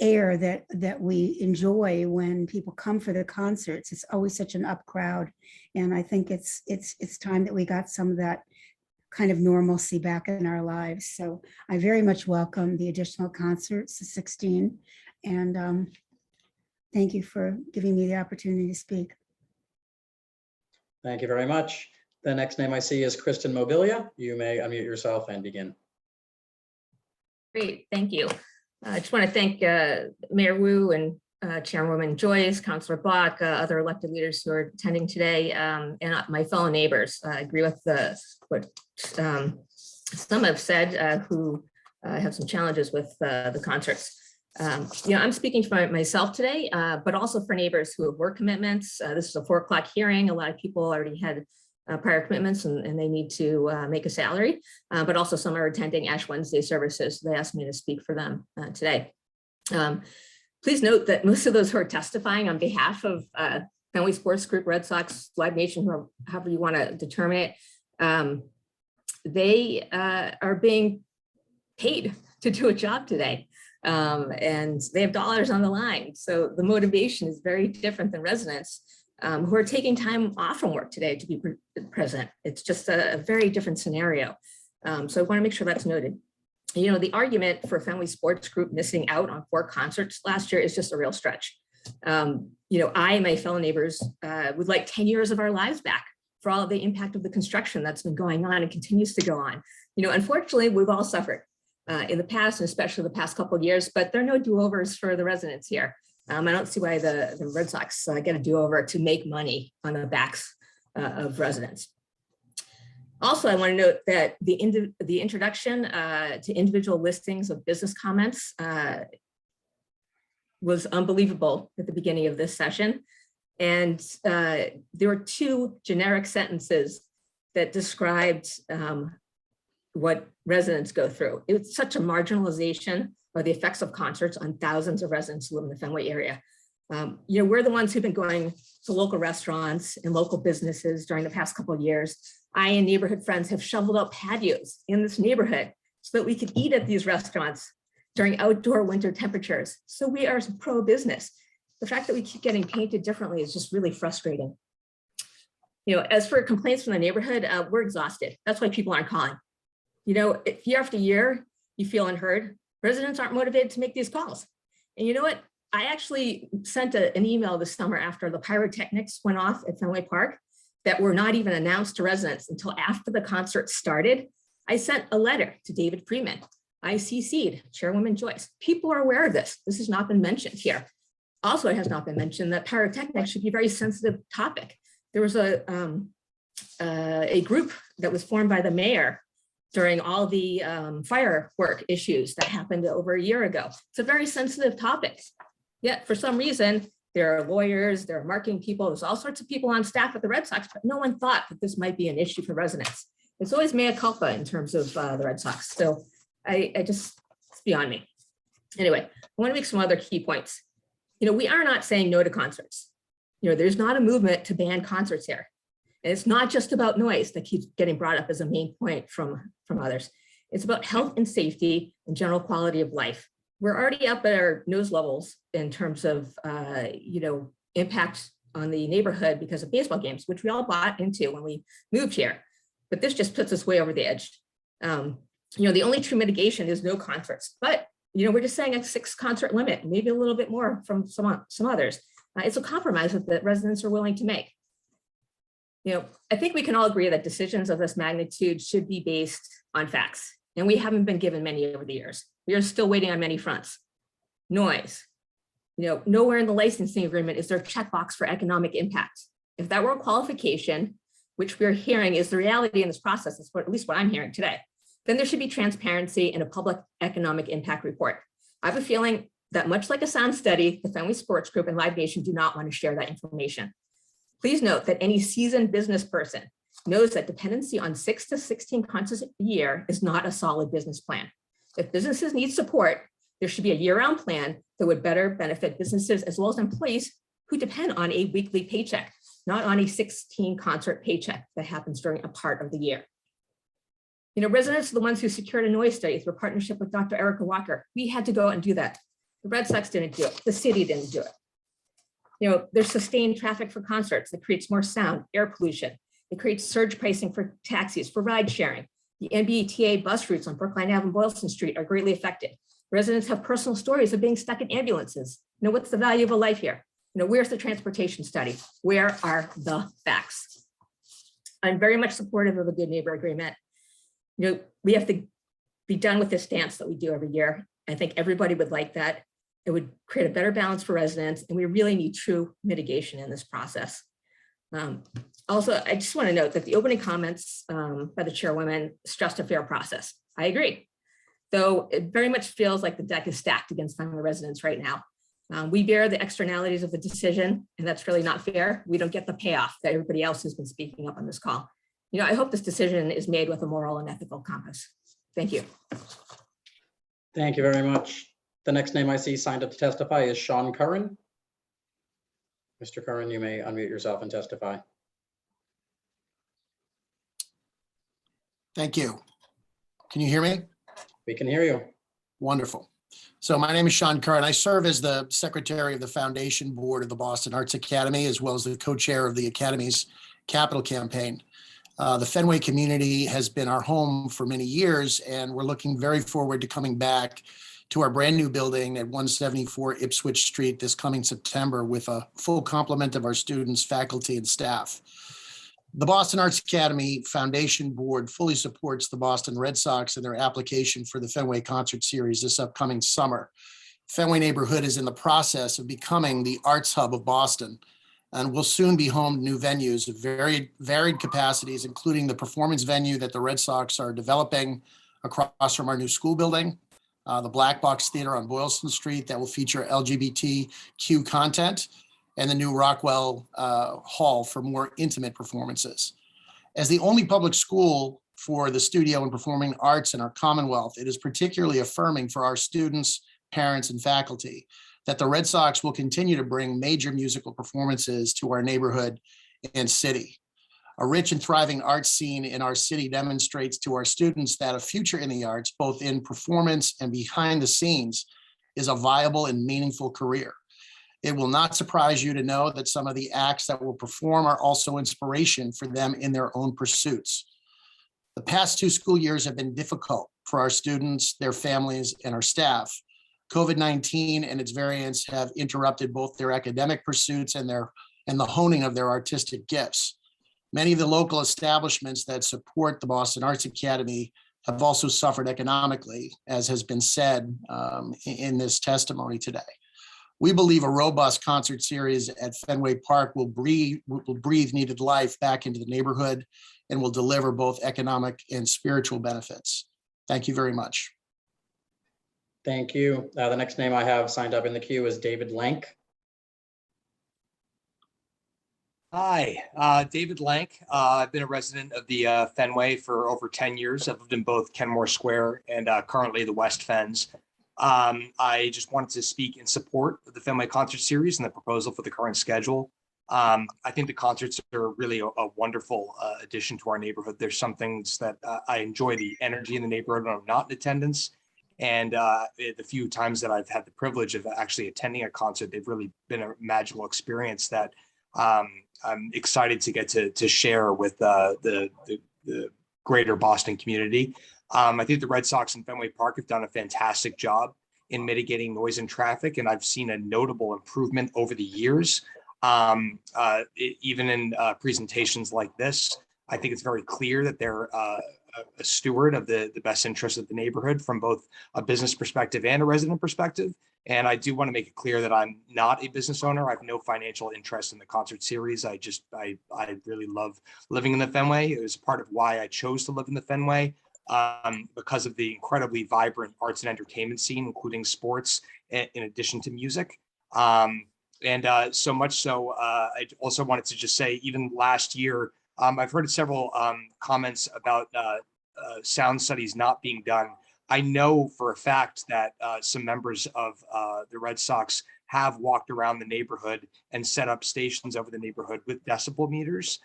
air that we enjoy when people come for the concerts. It's always such an up crowd. And I think it's time that we got some of that kind of normalcy back in our lives. So I very much welcome the additional concerts, the 16, and thank you for giving me the opportunity to speak. Thank you very much. The next name I see is Kristen Mobilia. You may unmute yourself and begin. Great, thank you. I just want to thank Mayor Wu and Chairwoman Joyce, Councilor Block, other elected leaders who are attending today, and my fellow neighbors. I agree with what some have said who have some challenges with the concerts. I'm speaking for myself today, but also for neighbors who have work commitments. This is a 4 o'clock hearing. A lot of people already had prior commitments and they need to make a salary, but also some are attending Ash Wednesday services. They asked me to speak for them today. Please note that most of those who are testifying on behalf of Fenway Sports Group, Red Sox, Live Nation, however you want to determine it, they are being paid to do a job today. And they have dollars on the line. So the motivation is very different than residents who are taking time off from work today to be present. It's just a very different scenario. So I want to make sure that's noted. The argument for Fenway Sports Group missing out on 4 concerts last year is just a real stretch. I and my fellow neighbors would like 10 years of our lives back for all of the impact of the construction that's been going on and continues to go on. Unfortunately, we've all suffered in the past, and especially the past couple of years, but there are no do-overs for the residents here. I don't see why the Red Sox get a do-over to make money on the backs of residents. Also, I want to note that the introduction to individual listings of business comments was unbelievable at the beginning of this session. And there were 2 generic sentences that described what residents go through. It's such a marginalization of the effects of concerts on thousands of residents who live in the Fenway area. We're the ones who've been going to local restaurants and local businesses during the past couple of years. I and neighborhood friends have shoveled out patios in this neighborhood so that we could eat at these restaurants during outdoor winter temperatures. So we are pro-business. The fact that we keep getting painted differently is just really frustrating. As for complaints from the neighborhood, we're exhausted. That's why people aren't calling. Year after year, you feel unheard. Residents aren't motivated to make these calls. And you know what? I actually sent an email this summer after the pyrotechnics went off at Fenway Park that were not even announced to residents until after the concert started. I sent a letter to David Freeman. I CC'd Chairwoman Joyce. People are aware of this. This has not been mentioned here. Also, it has not been mentioned that pyrotechnics should be a very sensitive topic. There was a group that was formed by the mayor during all the firework issues that happened over a year ago. It's a very sensitive topic. Yet for some reason, there are lawyers, there are marketing people, there's all sorts of people on staff at the Red Sox, but no one thought that this might be an issue for residents. It's always mea culpa in terms of the Red Sox. So I just, it's beyond me. Anyway, I want to make some other key points. We are not saying no to concerts. There's not a movement to ban concerts here. And it's not just about noise that keeps getting brought up as a main point from others. It's about health and safety and general quality of life. We're already up at our nose levels in terms of, impact on the neighborhood because of baseball games, which we all bought into when we moved here. But this just puts us way over the edge. The only true mitigation is no concerts, but we're just saying a 6 concert limit, maybe a little bit more from some others. It's a compromise that residents are willing to make. I think we can all agree that decisions of this magnitude should be based on facts, and we haven't been given many over the years. We are still waiting on many fronts. Noise. Nowhere in the licensing agreement is there a checkbox for economic impact. If that were a qualification, which we're hearing is the reality in this process, that's at least what I'm hearing today, then there should be transparency in a public economic impact report. I have a feeling that much like a sound study, the Fenway Sports Group and Live Nation do not want to share that information. Please note that any seasoned business person knows that dependency on 6 to 16 concerts a year is not a solid business plan. If businesses need support, there should be a year-round plan that would better benefit businesses as well as employees who depend on a weekly paycheck, not on a 16 concert paycheck that happens during a part of the year. Residents are the ones who secured a noise study through a partnership with Dr. Erica Walker. We had to go out and do that. The Red Sox didn't do it. The city didn't do it. There's sustained traffic for concerts that creates more sound, air pollution. It creates surge pricing for taxis, for ride sharing. The MBTA bus routes on Brookline Ave and Boylston Street are greatly affected. Residents have personal stories of being stuck in ambulances. What's the value of a life here? Where's the transportation study? Where are the facts? I'm very much supportive of a good neighbor agreement. We have to be done with this dance that we do every year. I think everybody would like that. It would create a better balance for residents, and we really need true mitigation in this process. Also, I just want to note that the opening comments by the chairwoman stressed a fair process. I agree, though it very much feels like the deck is stacked against Fenway residents right now. We bear the externalities of the decision, and that's really not fair. We don't get the payoff that everybody else has been speaking up on this call. I hope this decision is made with a moral and ethical compass. Thank you. Thank you very much. The next name I see signed up to testify is Sean Curran. Mr. Curran, you may unmute yourself and testify. Thank you. Can you hear me? We can hear you. Wonderful. So my name is Sean Curran. I serve as the secretary of the foundation board of the Boston Arts Academy, as well as the co-chair of the Academy's capital campaign. The Fenway community has been our home for many years, and we're looking very forward to coming back to our brand new building at 174 Ipswich Street this coming September with a full complement of our students, faculty, and staff. The Boston Arts Academy Foundation Board fully supports the Boston Red Sox in their application for the Fenway Concert Series this upcoming summer. Fenway neighborhood is in the process of becoming the arts hub of Boston, and will soon be home to new venues of varied capacities, including the performance venue that the Red Sox are developing across from our new school building, the Black Box Theater on Boylston Street that will feature LGBTQ content, and the new Rockwell Hall for more intimate performances. As the only public school for the studio and performing arts in our Commonwealth, it is particularly affirming for our students, parents, and faculty that the Red Sox will continue to bring major musical performances to our neighborhood and city. A rich and thriving arts scene in our city demonstrates to our students that a future in the arts, both in performance and behind the scenes, is a viable and meaningful career. It will not surprise you to know that some of the acts that will perform are also inspiration for them in their own pursuits. The past 2 school years have been difficult for our students, their families, and our staff. COVID-19 and its variants have interrupted both their academic pursuits and the honing of their artistic gifts. Many of the local establishments that support the Boston Arts Academy have also suffered economically, as has been said in this testimony today. We believe a robust concert series at Fenway Park will breathe needed life back into the neighborhood and will deliver both economic and spiritual benefits. Thank you very much. Thank you. The next name I have signed up in the queue is David Lank. Hi, David Lank. I've been a resident of the Fenway for over 10 years. I've lived in both Kenmore Square and currently the West Fens. I just wanted to speak in support of the Fenway Concert Series and the proposal for the current schedule. I think the concerts are really a wonderful addition to our neighborhood. There's some things that I enjoy the energy in the neighborhood when I'm not in attendance. And the few times that I've had the privilege of actually attending a concert, they've really been a magical experience that I'm excited to get to share with the greater Boston community. I think the Red Sox in Fenway Park have done a fantastic job in mitigating noise and traffic, and I've seen a notable improvement over the years. Even in presentations like this, I think it's very clear that they're a steward of the best interest of the neighborhood from both a business perspective and a resident perspective. And I do want to make it clear that I'm not a business owner. I have no financial interest in the concert series. I really love living in the Fenway. It was part of why I chose to live in the Fenway, because of the incredibly vibrant arts and entertainment scene, including sports, in addition to music. So much so, I also wanted to just say, even last year, I've heard several comments about sound studies not being done. I know for a fact that some members of the Red Sox have walked around the neighborhood and set up stations over the neighborhood with decibel meters.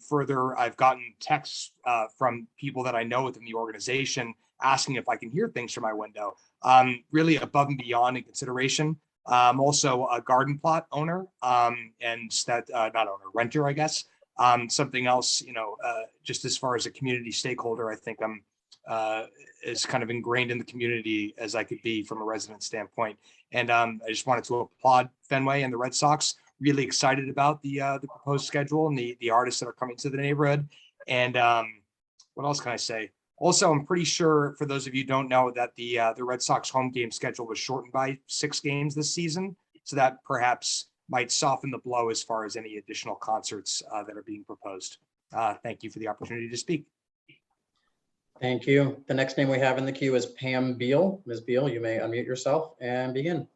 Further, I've gotten texts from people that I know within the organization asking if I can hear things from my window. Really above and beyond in consideration. I'm also a garden plot owner, and that not owner, renter, I guess. Something else, just as far as a community stakeholder, I think I'm as kind of ingrained in the community as I could be from a resident standpoint. And I just wanted to applaud Fenway and the Red Sox. Really excited about the proposed schedule and the artists that are coming to the neighborhood. And what else can I say? Also, I'm pretty sure, for those of you who don't know, that the Red Sox home game schedule was shortened by 6 games this season. So that perhaps might soften the blow as far as any additional concerts that are being proposed. Thank you for the opportunity to speak. Thank you. The next name we have in the queue is Pam Beal. Ms. Beal, you may unmute yourself and begin.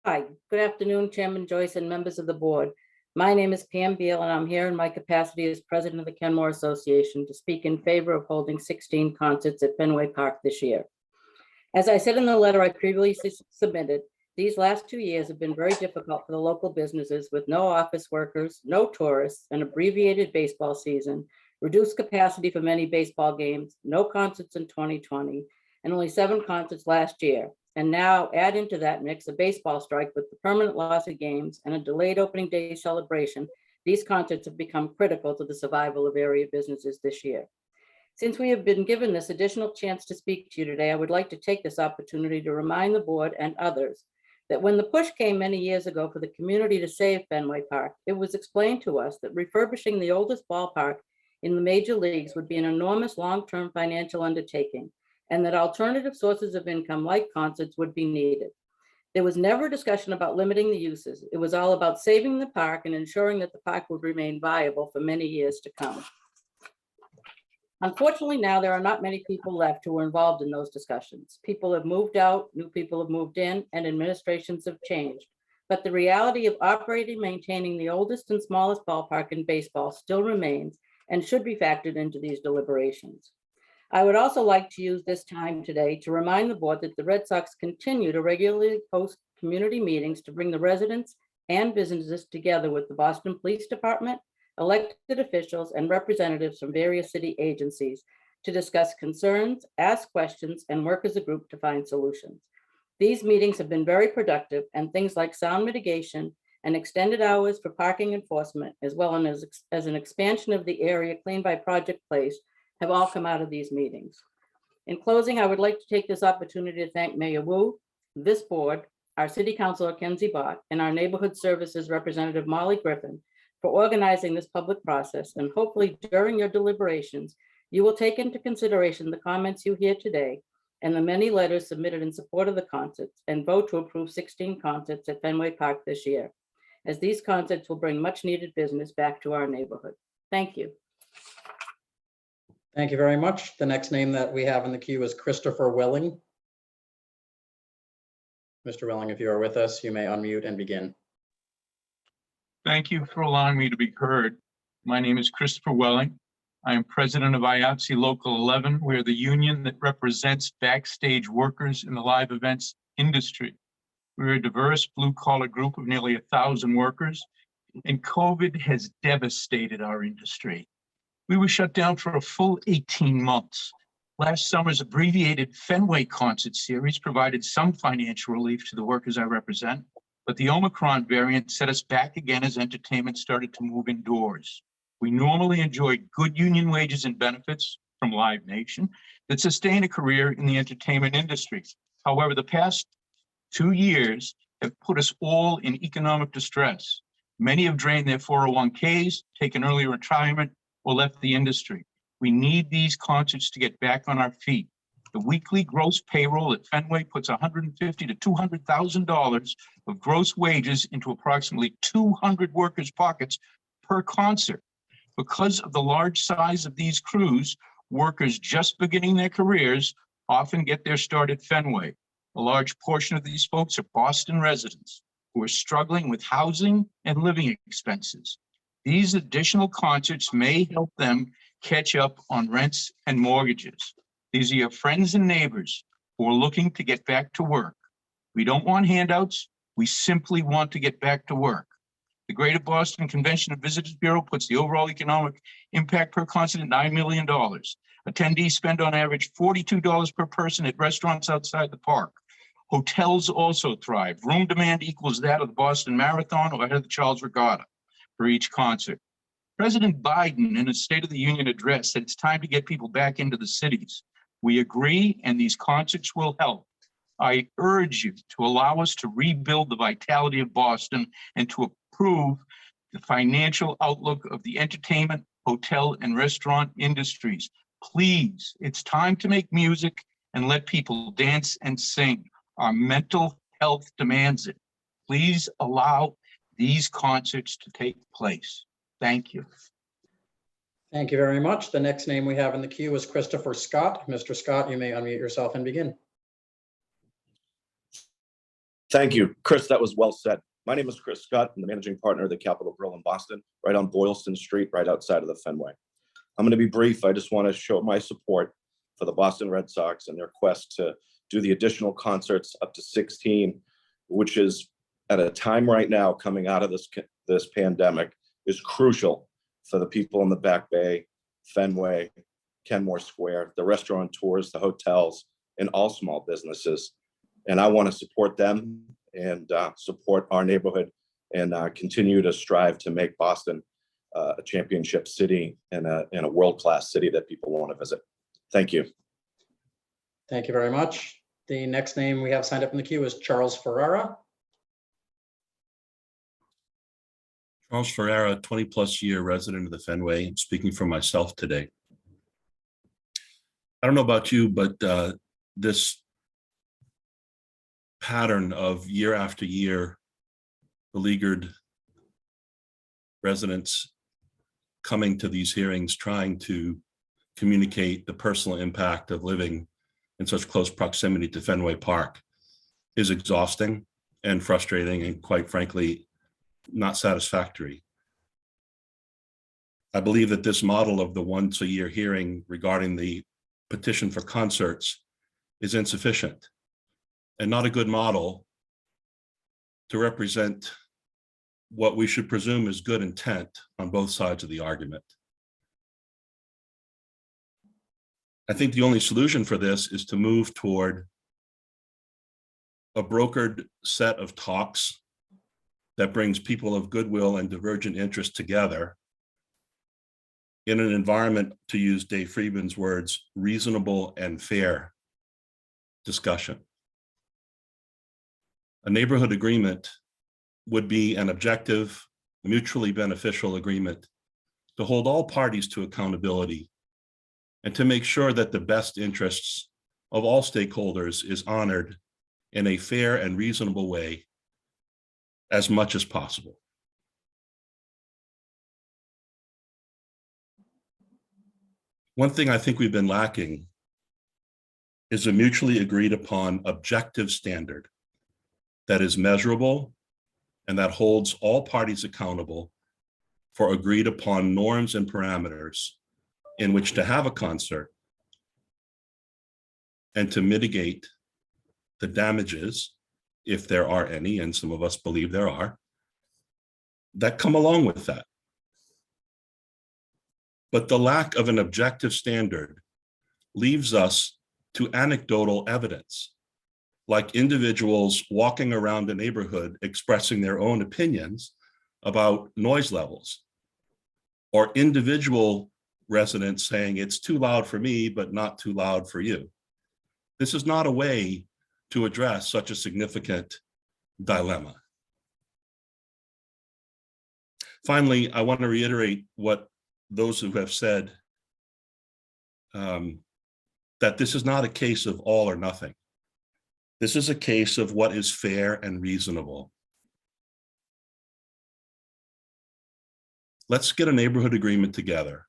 Hi, good afternoon, Chairman Joyce and members of the board. My name is Pam Beal, and I'm here in my capacity as president of the Kenmore Association to speak in favor of holding 16 concerts at Fenway Park this year. As I said in the letter I previously submitted, these last 2 years have been very difficult for the local businesses, with no office workers, no tourists, an abbreviated baseball season, reduced capacity for many baseball games, no concerts in 2020, and only 7 concerts last year. And now add into that mix a baseball strike with the permanent loss of games and a delayed opening day celebration. These concerts have become critical to the survival of area businesses this year. Since we have been given this additional chance to speak to you today, I would like to take this opportunity to remind the board and others that when the push came many years ago for the community to save Fenway Park, it was explained to us that refurbishing the oldest ballpark in the major leagues would be an enormous long-term financial undertaking, and that alternative sources of income like concerts would be needed. There was never a discussion about limiting the uses. It was all about saving the park and ensuring that the park would remain viable for many years to come. Unfortunately, now there are not many people left who were involved in those discussions. People have moved out, new people have moved in, and administrations have changed. But the reality of operating and maintaining the oldest and smallest ballpark in baseball still remains and should be factored into these deliberations. I would also like to use this time today to remind the board that the Red Sox continue to regularly host community meetings to bring the residents and businesses together with the Boston Police Department, elected officials, and representatives from various city agencies to discuss concerns, ask questions, and work as a group to find solutions. These meetings have been very productive, and things like sound mitigation and extended hours for parking enforcement, as well as an expansion of the area cleaned by Project Place, have all come out of these meetings. In closing, I would like to take this opportunity to thank Mayor Wu, this board, our city councilor Kenzie Bott, and our neighborhood services representative Molly Griffin for organizing this public process. And hopefully during your deliberations, you will take into consideration the comments you hear today and the many letters submitted in support of the concerts and vote to approve 16 concerts at Fenway Park this year, as these concerts will bring much needed business back to our neighborhood. Thank you. Thank you very much. The next name that we have in the queue is Christopher Welling. Mr. Welling, if you are with us, you may unmute and begin. Thank you for allowing me to be heard. My name is Christopher Welling. I am president of IATSE Local 11. We are the union that represents backstage workers in the live events industry. We're a diverse blue-collar group of nearly 1,000 workers, and COVID has devastated our industry. We were shut down for a full 18 months. Last summer's abbreviated Fenway concert series provided some financial relief to the workers I represent, but the Omicron variant set us back again as entertainment started to move indoors. We normally enjoyed good union wages and benefits from Live Nation that sustain a career in the entertainment industry. However, the past 2 years have put us all in economic distress. Many have drained their 401ks, taken early retirement, or left the industry. We need these concerts to get back on our feet. The weekly gross payroll at Fenway puts $150,000 to $200,000 of gross wages into approximately 200 workers' pockets per concert. Because of the large size of these crews, workers just beginning their careers often get their start at Fenway. A large portion of these folks are Boston residents who are struggling with housing and living expenses. These additional concerts may help them catch up on rents and mortgages. These are your friends and neighbors who are looking to get back to work. We don't want handouts. We simply want to get back to work. The Greater Boston Convention and Visitors Bureau puts the overall economic impact per concert at $9 million. Attendees spend on average $42 per person at restaurants outside the park. Hotels also thrive. Room demand equals that of the Boston Marathon or ahead of the Charles Regatta for each concert. President Biden, in his State of the Union address, said it's time to get people back into the cities. We agree, and these concerts will help. I urge you to allow us to rebuild the vitality of Boston and to improve the financial outlook of the entertainment, hotel, and restaurant industries. Please, it's time to make music and let people dance and sing. Our mental health demands it. Please allow these concerts to take place. Thank you. Thank you very much. The next name we have in the queue is Christopher Scott. Mr. Scott, you may unmute yourself and begin. Thank you, Chris. That was well said. My name is Chris Scott. I'm the managing partner of the Capitol Grill in Boston, right on Boylston Street, right outside of the Fenway. I'm going to be brief. I just want to show my support for the Boston Red Sox and their quest to do the additional concerts up to 16, which is at a time right now coming out of this pandemic is crucial for the people in the Back Bay, Fenway, Kenmore Square, the restaurateurs, the hotels, and all small businesses. And I want to support them and support our neighborhood and continue to strive to make Boston a championship city and a world-class city that people want to visit. Thank you. Thank you very much. The next name we have signed up in the queue is Charles Ferrara. Charles Ferrara, 20-plus year resident of the Fenway, speaking for myself today. I don't know about you, but this pattern of year after year, beleaguered residents coming to these hearings, trying to communicate the personal impact of living in such close proximity to Fenway Park is exhausting and frustrating and, quite frankly, not satisfactory. I believe that this model of the once-a-year hearing regarding the petition for concerts is insufficient and not a good model to represent what we should presume is good intent on both sides of the argument. I think the only solution for this is to move toward a brokered set of talks that brings people of goodwill and divergent interest together in an environment, to use Dave Friedman's words, reasonable and fair discussion. A neighborhood agreement would be an objective, mutually beneficial agreement to hold all parties to accountability and to make sure that the best interests of all stakeholders is honored in a fair and reasonable way as much as possible. One thing I think we've been lacking is a mutually agreed upon objective standard that is measurable and that holds all parties accountable for agreed upon norms and parameters in which to have a concert and to mitigate the damages, if there are any, and some of us believe there are, that come along with that. But the lack of an objective standard leaves us to anecdotal evidence, like individuals walking around a neighborhood expressing their own opinions about noise levels, or individual residents saying it's too loud for me, but not too loud for you. This is not a way to address such a significant dilemma. Finally, I want to reiterate what those who have said, that this is not a case of all or nothing. This is a case of what is fair and reasonable. Let's get a neighborhood agreement together.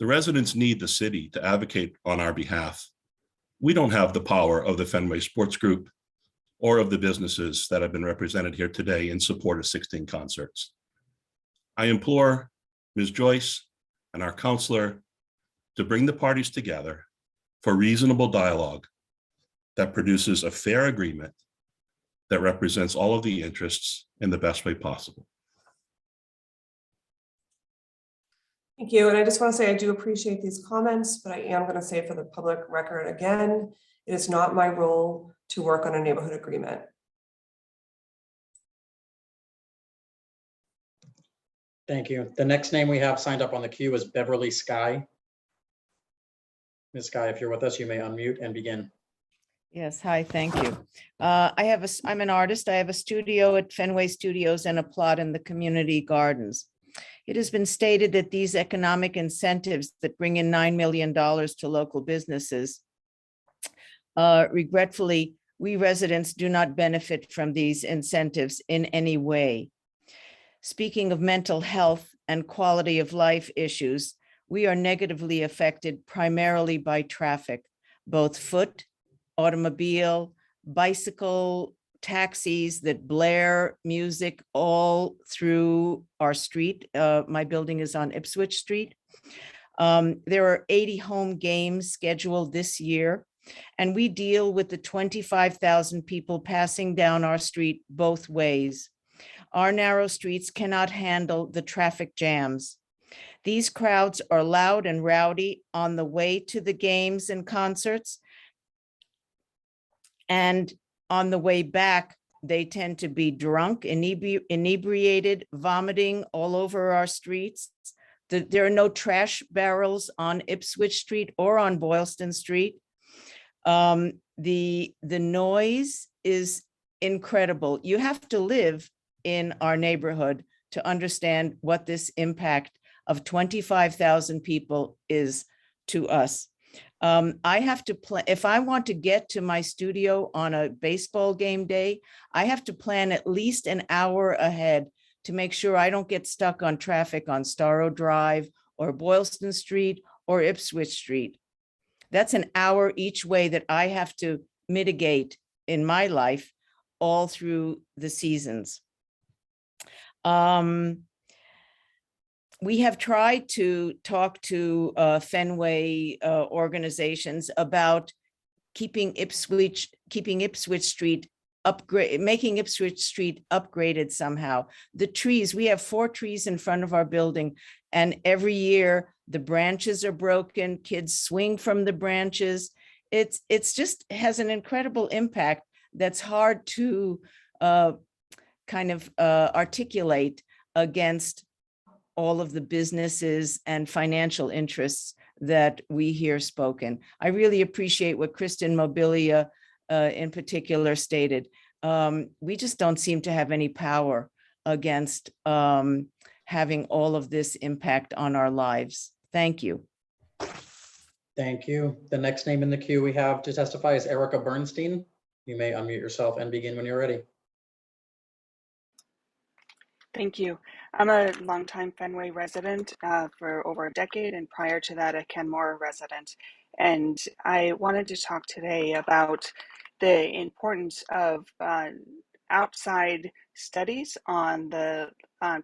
The residents need the city to advocate on our behalf. We don't have the power of the Fenway Sports Group or of the businesses that have been represented here today in support of 16 concerts. I implore Ms. Joyce and our counselor to bring the parties together for reasonable dialogue that produces a fair agreement that represents all of the interests in the best way possible. Thank you. And I just want to say, I do appreciate these comments, but I am going to say for the public record again, it is not my role to work on a neighborhood agreement. Thank you. The next name we have signed up on the queue is Beverly Sky. Ms. Sky, if you're with us, you may unmute and begin. Yes, hi, thank you. I'm an artist. I have a studio at Fenway Studios and a plot in the community gardens. It has been stated that these economic incentives that bring in $9 million to local businesses, regretfully, we residents do not benefit from these incentives in any way. Speaking of mental health and quality of life issues, we are negatively affected primarily by traffic, both foot, automobile, bicycle, taxis that blare music all through our street. My building is on Ipswich Street. There are 80 home games scheduled this year, and we deal with the 25,000 people passing down our street both ways. Our narrow streets cannot handle the traffic jams. These crowds are loud and rowdy on the way to the games and concerts. And on the way back, they tend to be drunk, inebriated, vomiting all over our streets. There are no trash barrels on Ipswich Street or on Boylston Street. The noise is incredible. You have to live in our neighborhood to understand what this impact of 25,000 people is to us. I have to plan, if I want to get to my studio on a baseball game day, I have to plan at least an hour ahead to make sure I don't get stuck on traffic on Starrow Drive or Boylston Street or Ipswich Street. That's an hour each way that I have to mitigate in my life all through the seasons. We have tried to talk to Fenway organizations about keeping Ipswich Street making Ipswich Street upgraded somehow. The trees, we have 4 trees in front of our building, and every year the branches are broken, kids swing from the branches. It's just has an incredible impact that's hard to kind of articulate against all of the businesses and financial interests that we hear spoken. I really appreciate what Kristen Mobilia in particular stated. We just don't seem to have any power against having all of this impact on our lives. Thank you. Thank you. The next name in the queue we have to testify is Erica Bernstein. You may unmute yourself and begin when you're ready. Thank you. I'm a longtime Fenway resident for over a decade, and prior to that, a Kenmore resident. And I wanted to talk today about the importance of outside studies on the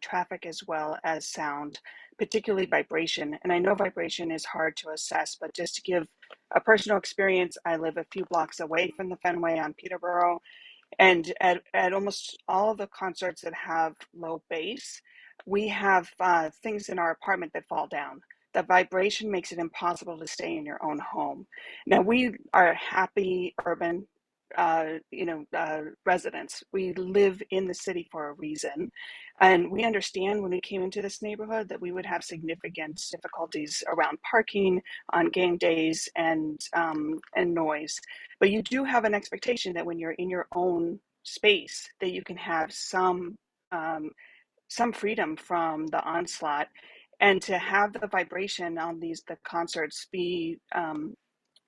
traffic as well as sound, particularly vibration. And I know vibration is hard to assess, but just to give a personal experience, I live a few blocks away from the Fenway on Peterborough. And at almost all of the concerts that have low bass, we have things in our apartment that fall down. The vibration makes it impossible to stay in your own home. Now, we are happy urban residents. We live in the city for a reason. And we understand when we came into this neighborhood that we would have significant difficulties around parking on game days and noise. But you do have an expectation that when you're in your own space, that you can have some freedom from the onslaught, and to have the vibration on the concerts be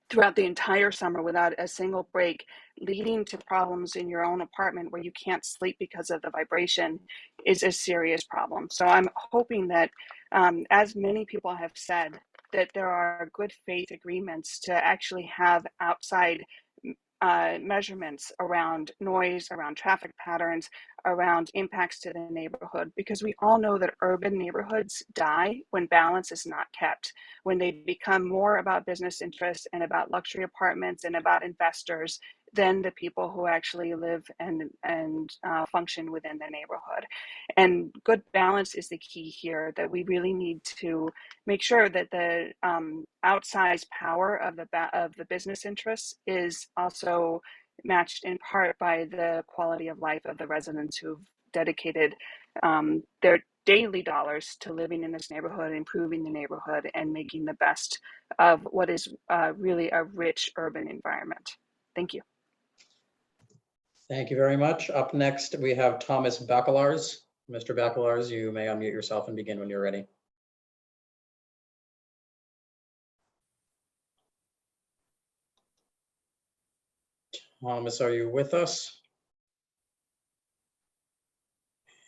throughout the entire summer without a single break, leading to problems in your own apartment where you can't sleep because of the vibration, is a serious problem. So I'm hoping that, as many people have said, that there are good faith agreements to actually have outside measurements around noise, around traffic patterns, around impacts to the neighborhood, because we all know that urban neighborhoods die when balance is not kept, when they become more about business interests and about luxury apartments and about investors than the people who actually live and function within the neighborhood. And good balance is the key here, that we really need to make sure that the outsized power of the business interests is also matched in part by the quality of life of the residents who've dedicated their daily dollars to living in this neighborhood, improving the neighborhood, and making the best of what is really a rich urban environment. Thank you. Thank you very much. Up next, we have Thomas Bacelars. Mr. Bacelars, you may unmute yourself and begin when you're ready. Thomas, are you with us?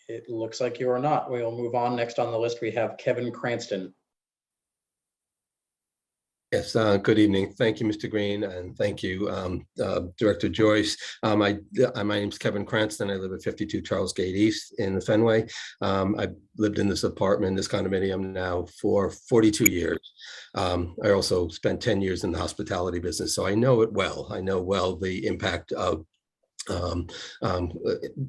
It looks like you are not. We'll move on. Next on the list, we have Kevin Cranston. Yes, good evening. Thank you, Mr. Green, and thank you, Director Joyce. My name is Kevin Cranston. I live at 52 Charles Gate East in the Fenway. I've lived in this apartment, this condominium now for 42 years. I also spent 10 years in the hospitality business, so I know it well. I know well the impact of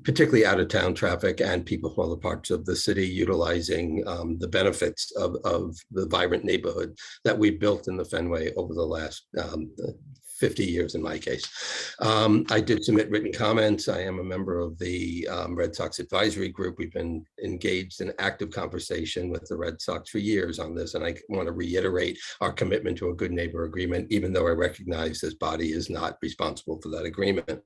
particularly out of town traffic and people from other parts of the city utilizing the benefits of the vibrant neighborhood that we built in the Fenway over the last 50 years in my case. I did submit written comments. I am a member of the Red Sox Advisory Group. We've been engaged in active conversation with the Red Sox for years on this, and I want to reiterate our commitment to a good neighbor agreement, even though I recognize this body is not responsible for that agreement.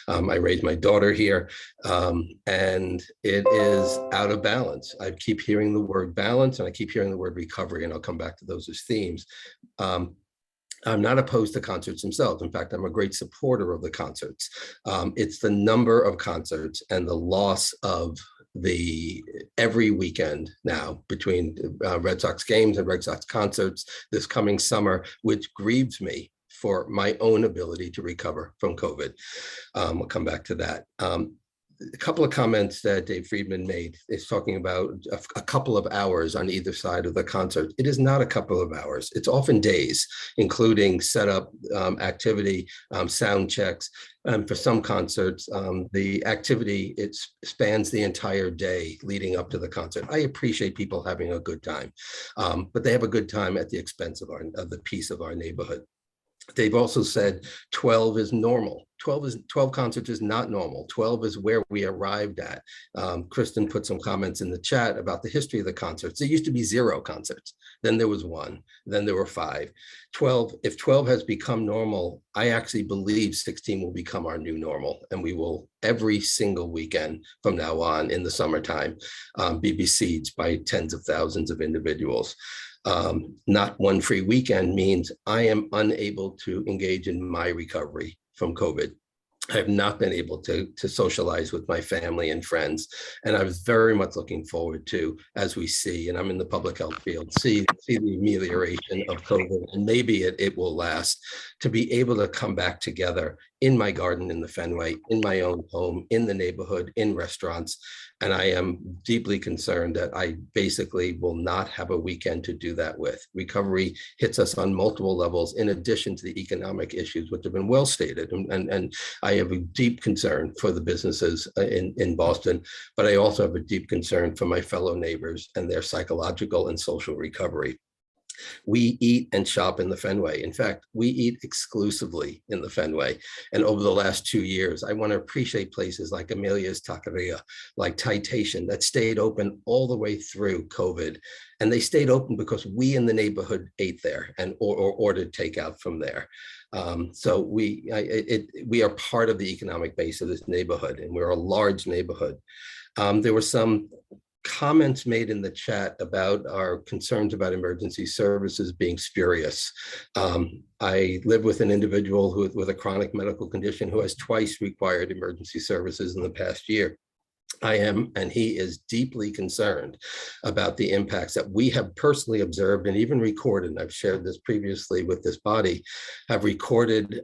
I raised my daughter here, and it is out of balance. I keep hearing the word balance, and I keep hearing the word recovery, and I'll come back to those as themes. I'm not opposed to concerts themselves. In fact, I'm a great supporter of the concerts. It's the number of concerts and the loss of every weekend now between Red Sox games and Red Sox concerts this coming summer, which grieves me for my own ability to recover from COVID. We'll come back to that. A couple of comments that Dave Friedman made is talking about a couple of hours on either side of the concert. It is not a couple of hours. It's often days, including setup, activity, sound checks. And for some concerts, the activity, it spans the entire day leading up to the concert. I appreciate people having a good time, but they have a good time at the expense of the peace of our neighborhood. They've also said 12 is normal. 12 concerts is not normal. 12 is where we arrived at. Kristen put some comments in the chat about the history of the concerts. There used to be 0 concerts. Then there was 1. Then there were 5. 12, if 12 has become normal, I actually believe 16 will become our new normal. And we will every single weekend from now on in the summertime be besieged by tens of thousands of individuals. Not one free weekend means I am unable to engage in my recovery from COVID. I have not been able to socialize with my family and friends. And I was very much looking forward to, as we see, and I'm in the public health field, see the amelioration of COVID, and maybe it will last, to be able to come back together in my garden in the Fenway, in my own home, in the neighborhood, in restaurants. And I am deeply concerned that I basically will not have a weekend to do that with. Recovery hits us on multiple levels, in addition to the economic issues, which have been well stated. And I have a deep concern for the businesses in Boston, but I also have a deep concern for my fellow neighbors and their psychological and social recovery. We eat and shop in the Fenway. In fact, we eat exclusively in the Fenway. And over the last 2 years, I want to appreciate places like Amelia's Taqueria, like Titation, that stayed open all the way through COVID. And they stayed open because we in the neighborhood ate there and or ordered takeout from there. So we are part of the economic base of this neighborhood, and we're a large neighborhood. There were some comments made in the chat about our concerns about emergency services being spurious. I live with an individual with a chronic medical condition who has twice required emergency services in the past year. I am, and he is deeply concerned about the impacts that we have personally observed and even recorded, and I've shared this previously with this body, have recorded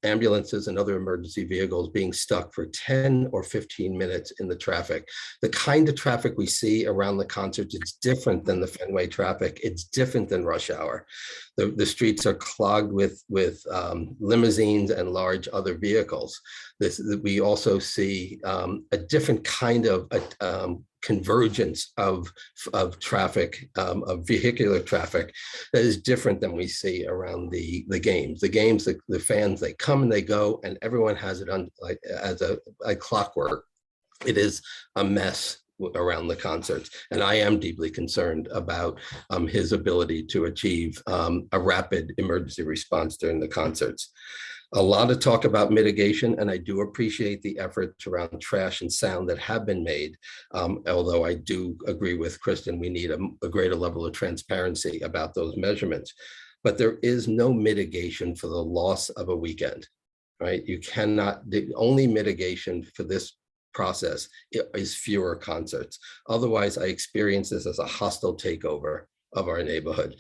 ambulances and other emergency vehicles being stuck for 10 or 15 minutes in the traffic. The kind of traffic we see around the concerts, it's different than the Fenway traffic. It's different than rush hour. The streets are clogged with limousines and large other vehicles. We also see a different kind of convergence of traffic, of vehicular traffic that is different than we see around the games. The games, the fans, they come and they go, and everyone has it on as a clockwork. It is a mess around the concerts. And I am deeply concerned about his ability to achieve a rapid emergency response during the concerts. A lot of talk about mitigation, and I do appreciate the efforts around trash and sound that have been made. Although I do agree with Kristen, we need a greater level of transparency about those measurements. But there is no mitigation for the loss of a weekend, right? You cannot, the only mitigation for this process is fewer concerts. Otherwise, I experience this as a hostile takeover of our neighborhood.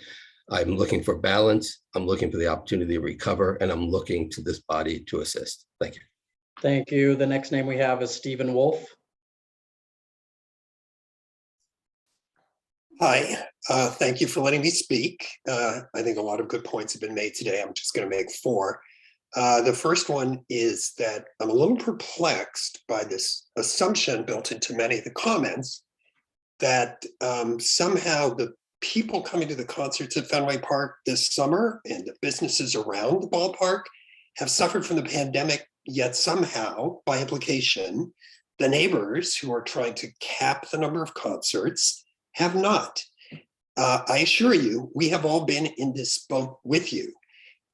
I'm looking for balance. I'm looking for the opportunity to recover, and I'm looking to this body to assist. Thank you. Thank you. The next name we have is Stephen Wolf. Hi, thank you for letting me speak. I think a lot of good points have been made today. I'm just going to make 4. The first one is that I'm a little perplexed by this assumption built into many of the comments that somehow the people coming to the concerts at Fenway Park this summer and the businesses around the ballpark have suffered from the pandemic, yet somehow, by implication, the neighbors who are trying to cap the number of concerts have not. I assure you, we have all been in this boat with you.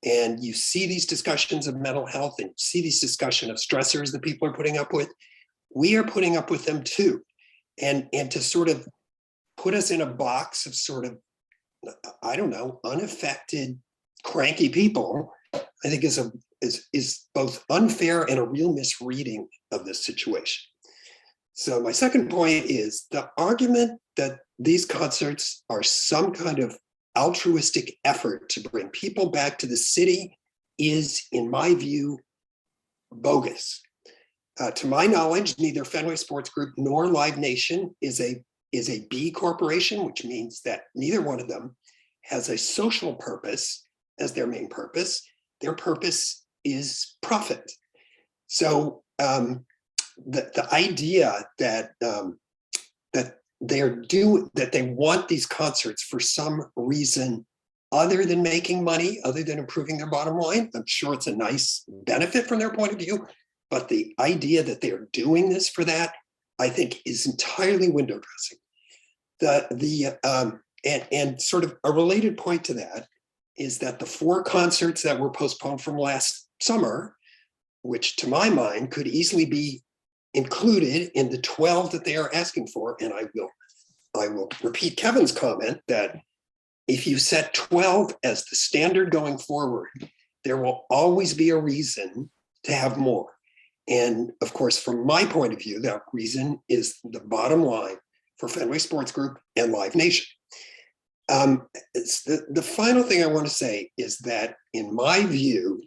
And you see these discussions of mental health and see these discussions of stressors that people are putting up with. We are putting up with them too. And to sort of put us in a box of sort of, I don't know, unaffected, cranky people, I think is both unfair and a real misreading of this situation. So my second point is the argument that these concerts are some kind of altruistic effort to bring people back to the city is, in my view, bogus. To my knowledge, neither Fenway Sports Group nor Live Nation is a B corporation, which means that neither one of them has a social purpose as their main purpose. Their purpose is profit. So the idea that that they want these concerts for some reason other than making money, other than improving their bottom line. I'm sure it's a nice benefit from their point of view, but the idea that they're doing this for that, I think, is entirely window dressing. And sort of a related point to that is that the 4 concerts that were postponed from last summer, which to my mind could easily be included in the 12 that they are asking for, and I will repeat Kevin's comment that if you set 12 as the standard going forward, there will always be a reason to have more. And of course, from my point of view, that reason is the bottom line for Fenway Sports Group and Live Nation. The final thing I want to say is that in my view,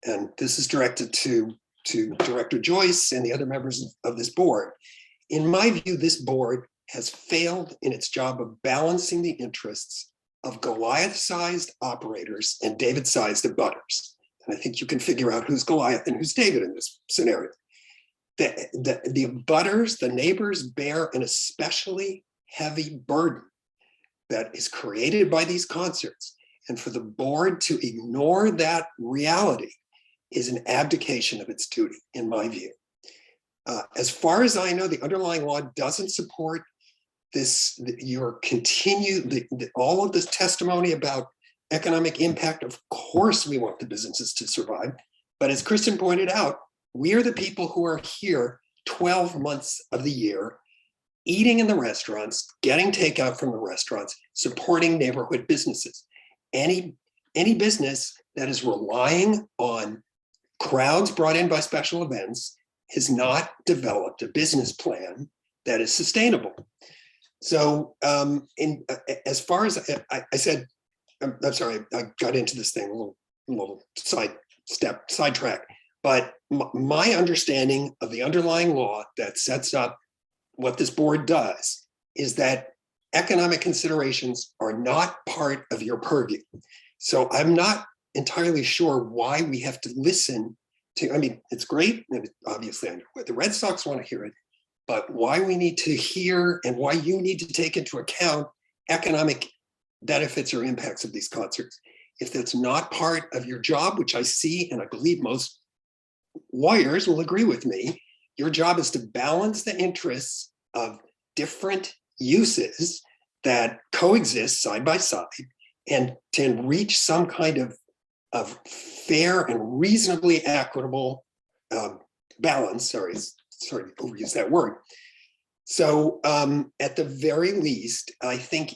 and this is directed to Director Joyce and the other members of this board, in my view, this board has failed in its job of balancing the interests of Goliath-sized operators and David-sized abutters. And I think you can figure out who's Goliath and who's David in this scenario. The abutters, the neighbors, bear an especially heavy burden that is created by these concerts. And for the board to ignore that reality is an abdication of its duty, in my view. As far as I know, the underlying law doesn't support this, all of this testimony about economic impact. Of course, we want the businesses to survive. But as Kristen pointed out, we are the people who are here 12 months of the year, eating in the restaurants, getting takeout from the restaurants, supporting neighborhood businesses. Any business that is relying on crowds brought in by special events has not developed a business plan that is sustainable. So as far as I said, I'm sorry, I got into this thing a little sidetrack, but my understanding of the underlying law that sets up what this board does is that economic considerations are not part of your purview. So I'm not entirely sure why we have to listen to, I mean, it's great, and obviously I know the Red Sox want to hear it, but why we need to hear and why you need to take into account economic benefits or impacts of these concerts. If that's not part of your job, which I see, and I believe most lawyers will agree with me, your job is to balance the interests of different uses that coexist side by side and to reach some kind of fair and reasonably equitable balance. Sorry to overuse that word. So at the very least, I think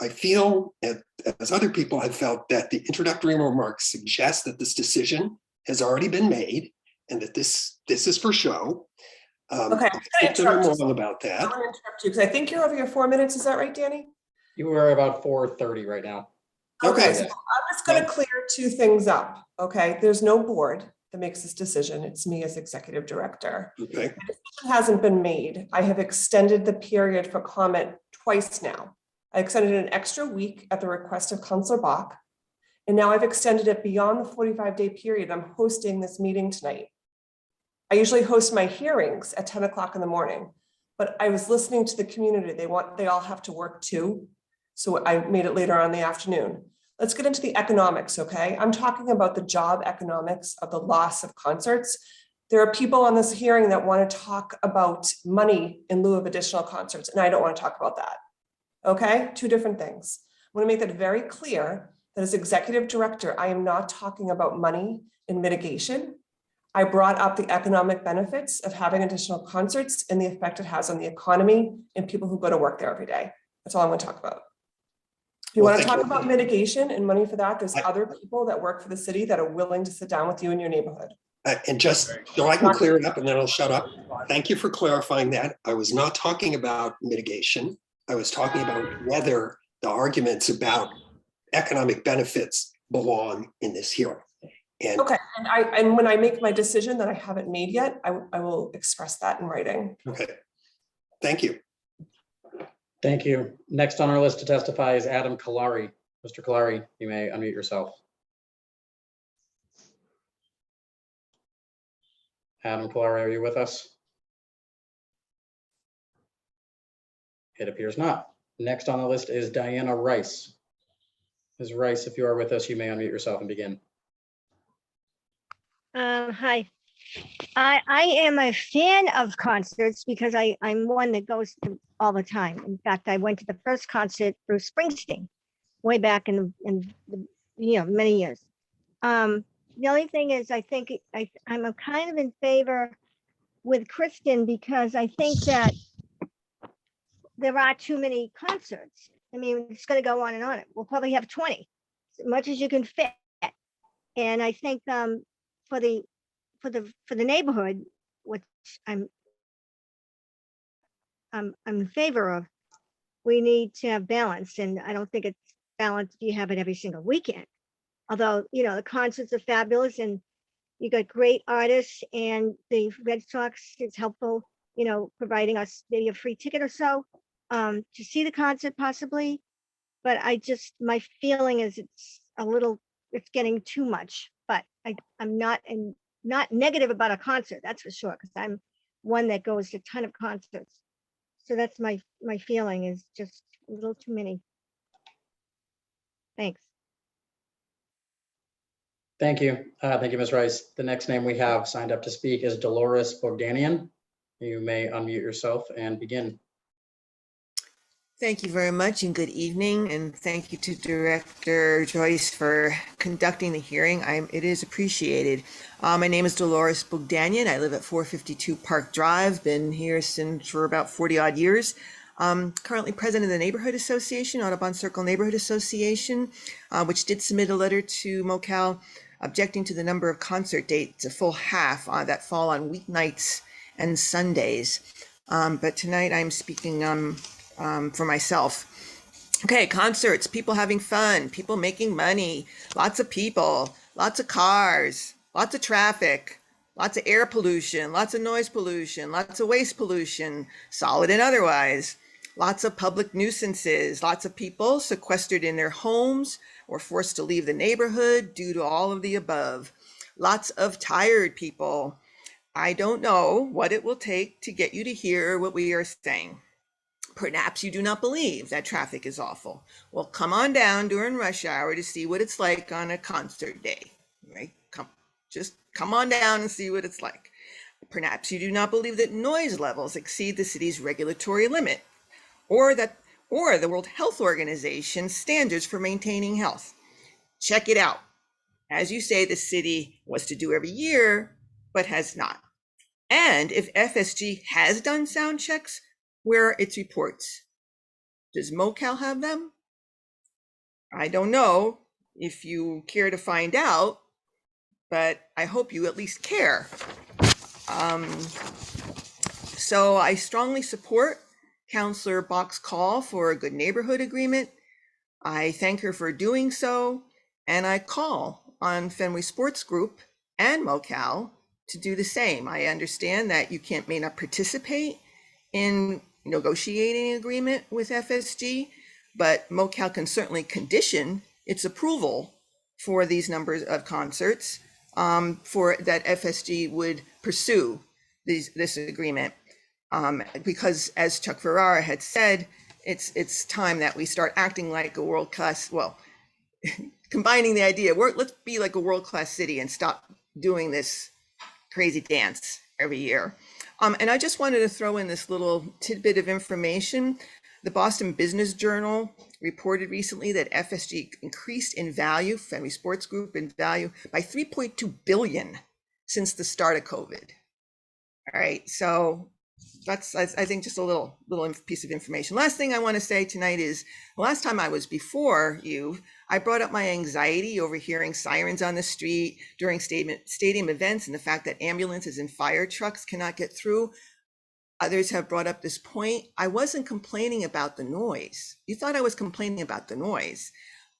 I feel, as other people have felt, that the introductory remarks suggest that this decision has already been made and that this is for show. Okay, I'm wrong about that. I want to interrupt you because I think you're over your 4 minutes. Is that right, Danny? You are about 4:30 right now. Okay, so I'm just going to clear 2 things up. Okay, there's no board that makes this decision. It's me as executive director. Okay. The decision hasn't been made. I have extended the period for comment twice now. I extended an extra week at the request of Councilor Bach, and now I've extended it beyond the 45-day period. I'm hosting this meeting tonight. I usually host my hearings at 10 o'clock in the morning, but I was listening to the community. They all have to work too. So I made it later on in the afternoon. Let's get into the economics, okay? I'm talking about the job economics of the loss of concerts. There are people on this hearing that want to talk about money in lieu of additional concerts, and I don't want to talk about that, okay? 2 different things. I want to make that very clear that as executive director, I am not talking about money in mitigation. I brought up the economic benefits of having additional concerts and the effect it has on the economy and people who go to work there every day. That's all I'm going to talk about. If you want to talk about mitigation and money for that, there's other people that work for the city that are willing to sit down with you in your neighborhood. And just so I can clear it up and then I'll shut up. Thank you for clarifying that. I was not talking about mitigation. I was talking about whether the arguments about economic benefits belong in this hearing. And okay, and when I make my decision that I haven't made yet, I will express that in writing. Okay, thank you. Thank you. Next on our list to testify is Adam Kalari. Mr. Kalari, you may unmute yourself. Adam Kalari, are you with us? It appears not. Next on the list is Diana Rice. Ms. Rice, if you are with us, you may unmute yourself and begin. Hi. I am a fan of concerts because I'm one that goes to all the time. In fact, I went to the first concert for Springsteen way back in the, many years. The only thing is, I think I'm a kind of in favor with Kristen because I think that there are too many concerts. I mean, it's going to go on and on. We'll probably have 20, as much as you can fit. And I think for the neighborhood, which I'm in favor of, we need to have balance, and I don't think it's balanced if you have it every single weekend. Although, the concerts are fabulous and you got great artists, and the Red Sox is helpful, providing us maybe a free ticket or so to see the concert possibly. But my feeling is it's getting too much, but I'm not negative about a concert, that's for sure, because I'm one that goes to a ton of concerts. So that's my feeling, is just a little too many. Thanks. Thank you. Thank you, Ms. Rice. The next name we have signed up to speak is Dolores Bogdanian. You may unmute yourself and begin. Thank you very much and good evening, and thank you to Director Joyce for conducting the hearing. It is appreciated. My name is Dolores Bogdanian. I live at 452 Park Drive, been here for about 40 odd years. Currently president of the Neighborhood Association, Audubon Circle Neighborhood Association, which did submit a letter to MoCal objecting to the number of concert dates, a full half that fall on weeknights and Sundays. But tonight I'm speaking for myself. Okay, concerts, people having fun, people making money, lots of people, lots of cars, lots of traffic, lots of air pollution, lots of noise pollution, lots of waste pollution, solid and otherwise, lots of public nuisances, lots of people sequestered in their homes or forced to leave the neighborhood due to all of the above, lots of tired people. I don't know what it will take to get you to hear what we are saying. Perhaps you do not believe that traffic is awful. Well, come on down during rush hour to see what it's like on a concert day, right? Just come on down and see what it's like. Perhaps you do not believe that noise levels exceed the city's regulatory limit, or the World Health Organization standards for maintaining health. Check it out. As you say, the city was to do every year, but has not. And if FSG has done sound checks, where are its reports? Does MoCal have them? I don't know if you care to find out, but I hope you at least care. So I strongly support Councillor Bach's call for a good neighborhood agreement. I thank her for doing so, and I call on Fenway Sports Group and MoCal to do the same. I understand that you may not participate in negotiating agreement with FSG, but MoCal can certainly condition its approval for these numbers of concerts for that FSG would pursue this agreement. Because as Chuck Ferrara had said, it's time that we start acting like a world-class, well, combining the idea, let's be like a world-class city and stop doing this crazy dance every year. And I just wanted to throw in this little tidbit of information. The Boston Business Journal reported recently that FSG increased in value, Fenway Sports Group in value, by 3.2 billion since the start of COVID. All right, so that's, I think, just a little piece of information. Last thing I want to say tonight is, the last time I was before you, I brought up my anxiety over hearing sirens on the street during stadium events and the fact that ambulances and fire trucks cannot get through. Others have brought up this point. I wasn't complaining about the noise. You thought I was complaining about the noise.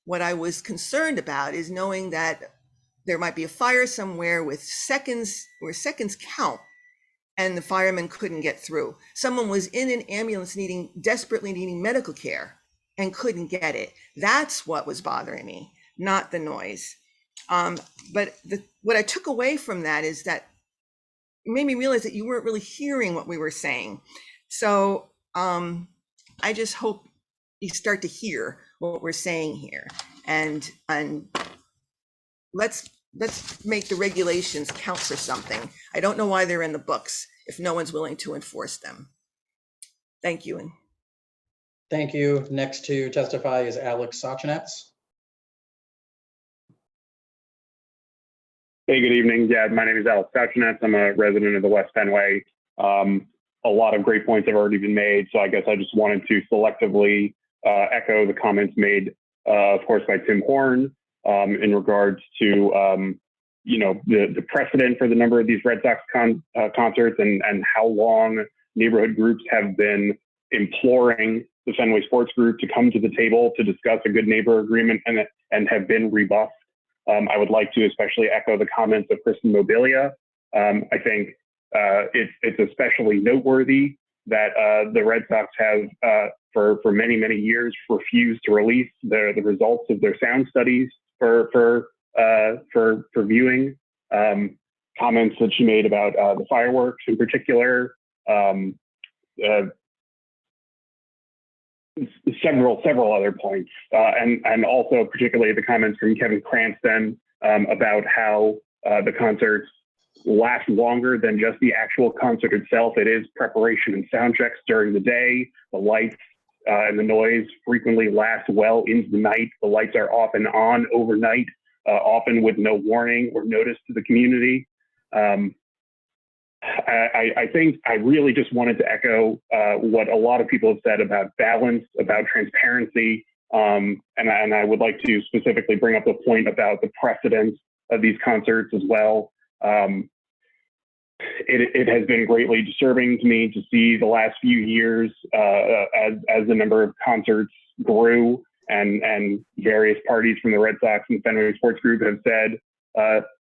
What I was concerned about is knowing that there might be a fire somewhere with seconds, where seconds count, and the firemen couldn't get through. Someone was in an ambulance desperately needing medical care and couldn't get it. That's what was bothering me, not the noise. But what I took away from that is that it made me realize that you weren't really hearing what we were saying. So I just hope you start to hear what we're saying here. And let's make the regulations count for something. I don't know why they're in the books if no one's willing to enforce them. Thank you. Thank you. Next to testify is Alex Sachinetz. Hey, good evening. Yeah, my name is Alex Sachinetz. I'm a resident of the West Fenway. A lot of great points have already been made, so I guess I just wanted to selectively echo the comments made, of course, by Tim Horn in regards to the precedent for the number of these Red Sox concerts and how long neighborhood groups have been imploring the Fenway Sports Group to come to the table to discuss a good neighbor agreement and have been rebuffed. I would like to especially echo the comments of Kristen Mobilia. I think it's especially noteworthy that the Red Sox have, for many, many years, refused to release the results of their sound studies for viewing. Comments that she made about the fireworks in particular. Several other points, and also particularly the comments from Kevin Cranston about how the concerts last longer than just the actual concert itself. It is preparation and sound checks during the day. The lights and the noise frequently last well into the night. The lights are often on overnight, often with no warning or notice to the community. I think I really just wanted to echo what a lot of people have said about balance, about transparency, and I would like to specifically bring up the point about the precedence of these concerts as well. It has been greatly disturbing to me to see the last few years as the number of concerts grew and various parties from the Red Sox and Fenway Sports Group have said,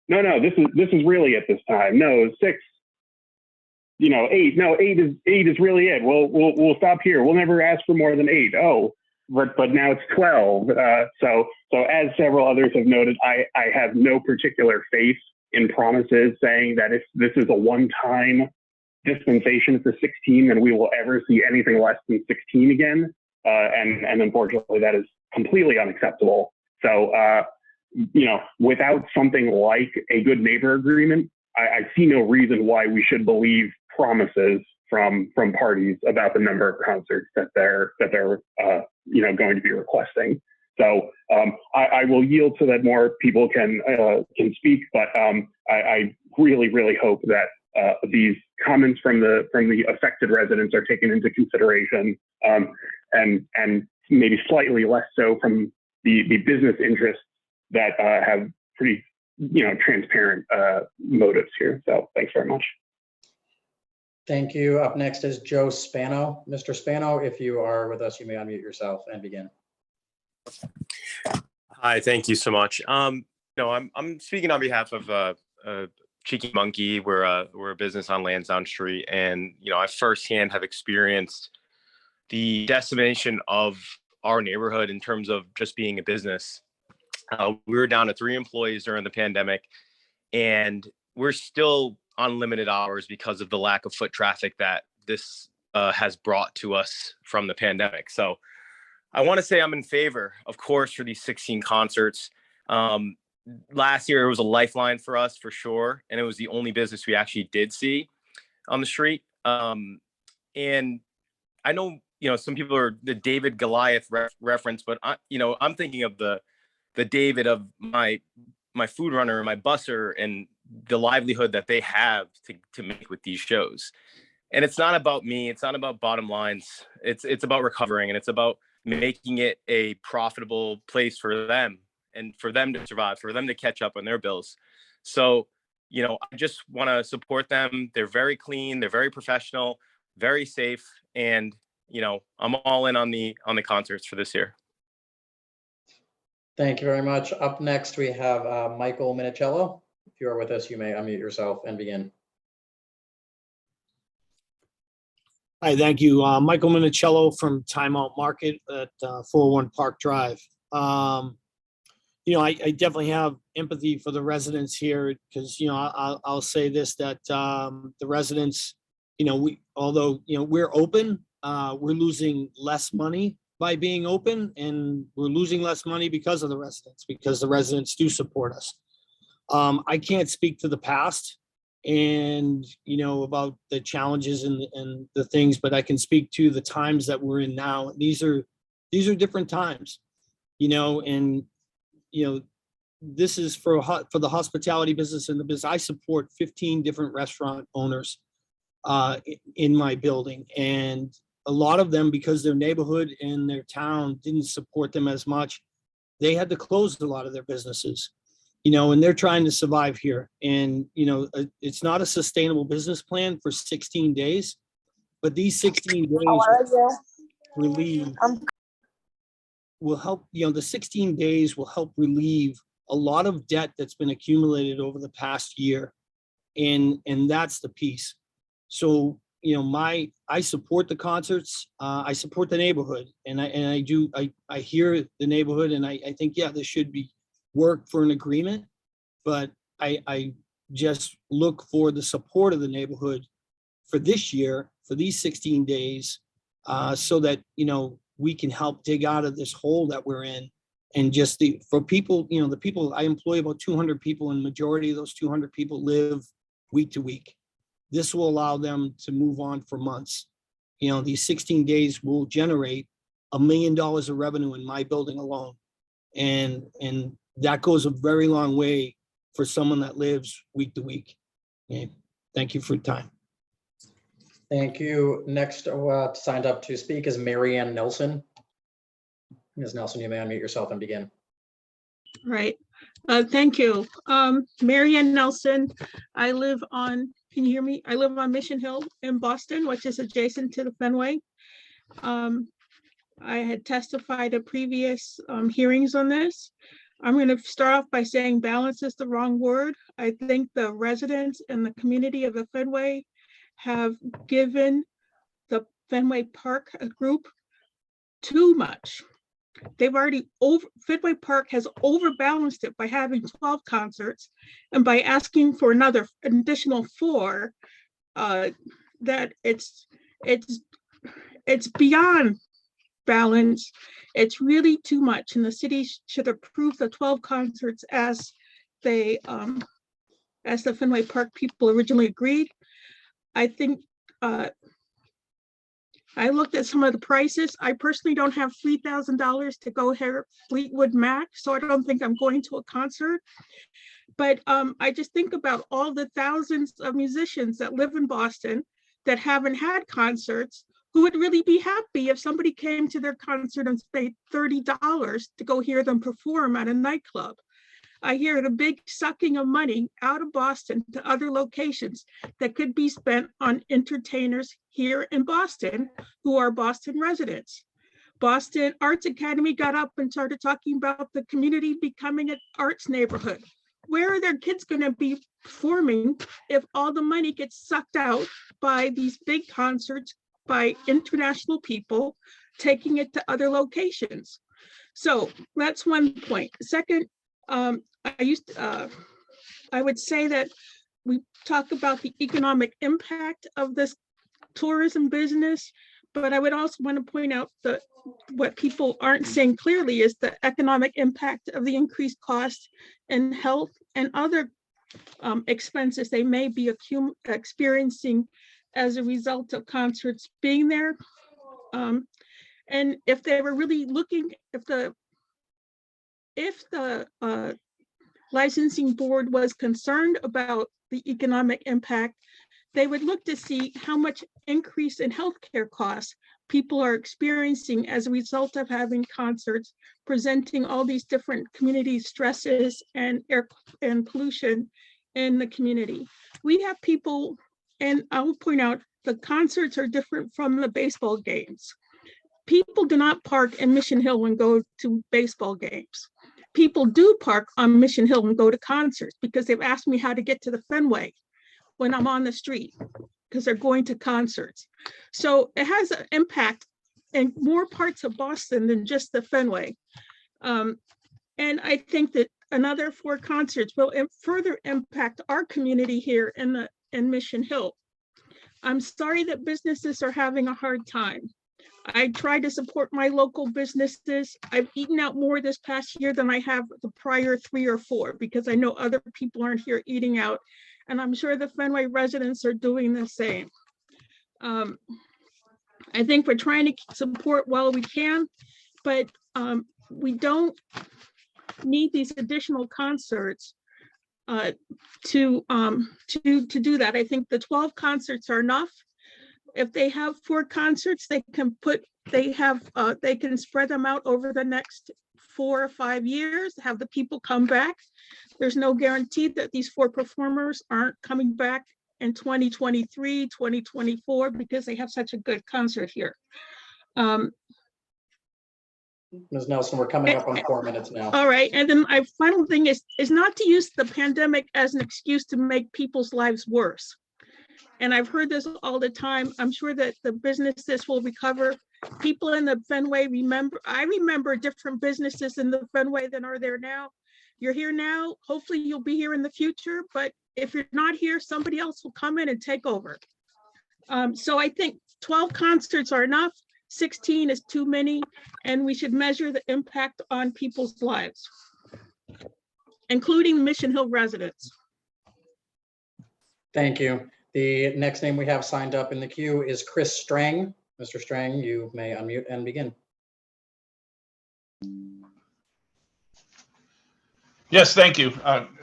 no, this is really at this time. No, 6. 8. No, 8 is really it. We'll stop here. We'll never ask for more than 8. Oh, but now it's 12. So as several others have noted, I have no particular faith in promises saying that if this is a one-time dispensation for 16, then we will ever see anything less than 16 again. And unfortunately, that is completely unacceptable. So without something like a good neighbor agreement, I see no reason why we should believe promises from parties about the number of concerts that they're going to be requesting. So I will yield so that more people can speak, but I really hope that these comments from the affected residents are taken into consideration, and maybe slightly less so from the business interests that have pretty transparent motives here. So thanks very much. Thank you. Up next is Joe Spano. Mr. Spano, if you are with us, you may unmute yourself and begin. Hi, thank you so much. I'm speaking on behalf of Cheeky Monkey. We're a business on Lansdowne Street, and I firsthand have experienced the decimation of our neighborhood in terms of just being a business. We were down to 3 employees during the pandemic, and we're still on limited hours because of the lack of foot traffic that this has brought to us from the pandemic. So I want to say I'm in favor, of course, for these 16 concerts. Last year, it was a lifeline for us, for sure, and it was the only business we actually did see on the street. And I know, some people are the David Goliath reference, but I'm thinking of the David of my food runner and my busser and the livelihood that they have to make with these shows. And it's not about me. It's not about bottom lines. It's about recovering, and it's about making it a profitable place for them and for them to survive, for them to catch up on their bills. So, I just want to support them. They're very clean. They're very professional, very safe. And, I'm all in on the concerts for this year. Thank you very much. Up next, we have Michael Minicello. If you are with us, you may unmute yourself and begin. Hi, thank you. Michael Minicello from Time Out Market at 401 Park Drive. I definitely have empathy for the residents here because, I'll say this, that the residents, although we're open, we're losing less money by being open, and we're losing less money because of the residents, because the residents do support us. I can't speak to the past and, about the challenges and the things, but I can speak to the times that we're in now. These are different times, and, this is for the hospitality business and the business. I support 15 different restaurant owners in my building, and a lot of them, because their neighborhood and their town didn't support them as much, they had to close a lot of their businesses, and they're trying to survive here. And, it's not a sustainable business plan for 16 days, but these 16 days will help, the 16 days will help relieve a lot of debt that's been accumulated over the past year. And that's the piece. So, I support the concerts. I support the neighborhood, and I hear the neighborhood, and I think, yeah, there should be work for an agreement, but I just look for the support of the neighborhood for this year, for these 16 days, so that, we can help dig out of this hole that we're in. And just for people, the people, I employ about 200 people, and majority of those 200 people live week to week. This will allow them to move on for months. These 16 days will generate $1 million of revenue in my building alone. And that goes a very long way for someone that lives week to week. Okay. Thank you for your time. Thank you. Next, signed up to speak is Mary Ann Nelson. Ms. Nelson, you may unmute yourself and begin. Right. Thank you. Mary Ann Nelson. I live on, can you hear me? I live on Mission Hill in Boston, which is adjacent to the Fenway. I had testified at previous hearings on this. I'm going to start off by saying balance is the wrong word. I think the residents and the community of the Fenway have given the Fenway Park group too much. They've already Fenway Park has overbalanced it by having 12 concerts, and by asking for an additional 4, that it's beyond balance. It's really too much, and the city should approve the 12 concerts as they as the Fenway Park people originally agreed. I think I looked at some of the prices. I personally don't have $3,000 to go here Fleetwood Mac, so I don't think I'm going to a concert. But I just think about all the thousands of musicians that live in Boston that haven't had concerts, who would really be happy if somebody came to their concert and paid $30 to go hear them perform at a nightclub. I hear the big sucking of money out of Boston to other locations that could be spent on entertainers here in Boston who are Boston residents. Boston Arts Academy got up and started talking about the community becoming an arts neighborhood. Where are their kids going to be performing if all the money gets sucked out by these big concerts by international people taking it to other locations? So that's one point. Second, I would say that we talk about the economic impact of this tourism business, but I would also want to point out that what people aren't saying clearly is the economic impact of the increased cost in health and other expenses they may be experiencing as a result of concerts being there. And if they were really looking, if the licensing board was concerned about the economic impact, they would look to see how much increase in healthcare costs people are experiencing as a result of having concerts, presenting all these different community stresses and air and pollution in the community. We have people, and I'll point out, the concerts are different from the baseball games. People do not park in Mission Hill and go to baseball games. People do park on Mission Hill and go to concerts because they've asked me how to get to the Fenway when I'm on the street, because they're going to concerts. So it has an impact in more parts of Boston than just the Fenway. And I think that another 4 concerts will further impact our community here in Mission Hill. I'm sorry that businesses are having a hard time. I try to support my local businesses. I've eaten out more this past year than I have the prior 3 or 4 because I know other people aren't here eating out. And I'm sure the Fenway residents are doing the same. I think we're trying to support while we can, but we don't need these additional concerts to do that. I think the 12 concerts are enough. If they have 4 concerts, they can spread them out over the next 4 or 5 years, have the people come back. There's no guarantee that these 4 performers aren't coming back in 2023, 2024, because they have such a good concert here. Ms. Nelson, we're coming up on 4 minutes now. All right, and then my final thing is not to use the pandemic as an excuse to make people's lives worse. And I've heard this all the time. I'm sure that the businesses will recover. People in the Fenway I remember different businesses in the Fenway than are there now. You're here now, hopefully you'll be here in the future, but if you're not here, somebody else will come in and take over. So I think 12 concerts are enough. 16 is too many, and we should measure the impact on people's lives, including Mission Hill residents. Thank you. The next name we have signed up in the queue is Chris Strang. Mr. Strang, you may unmute and begin. Yes, thank you.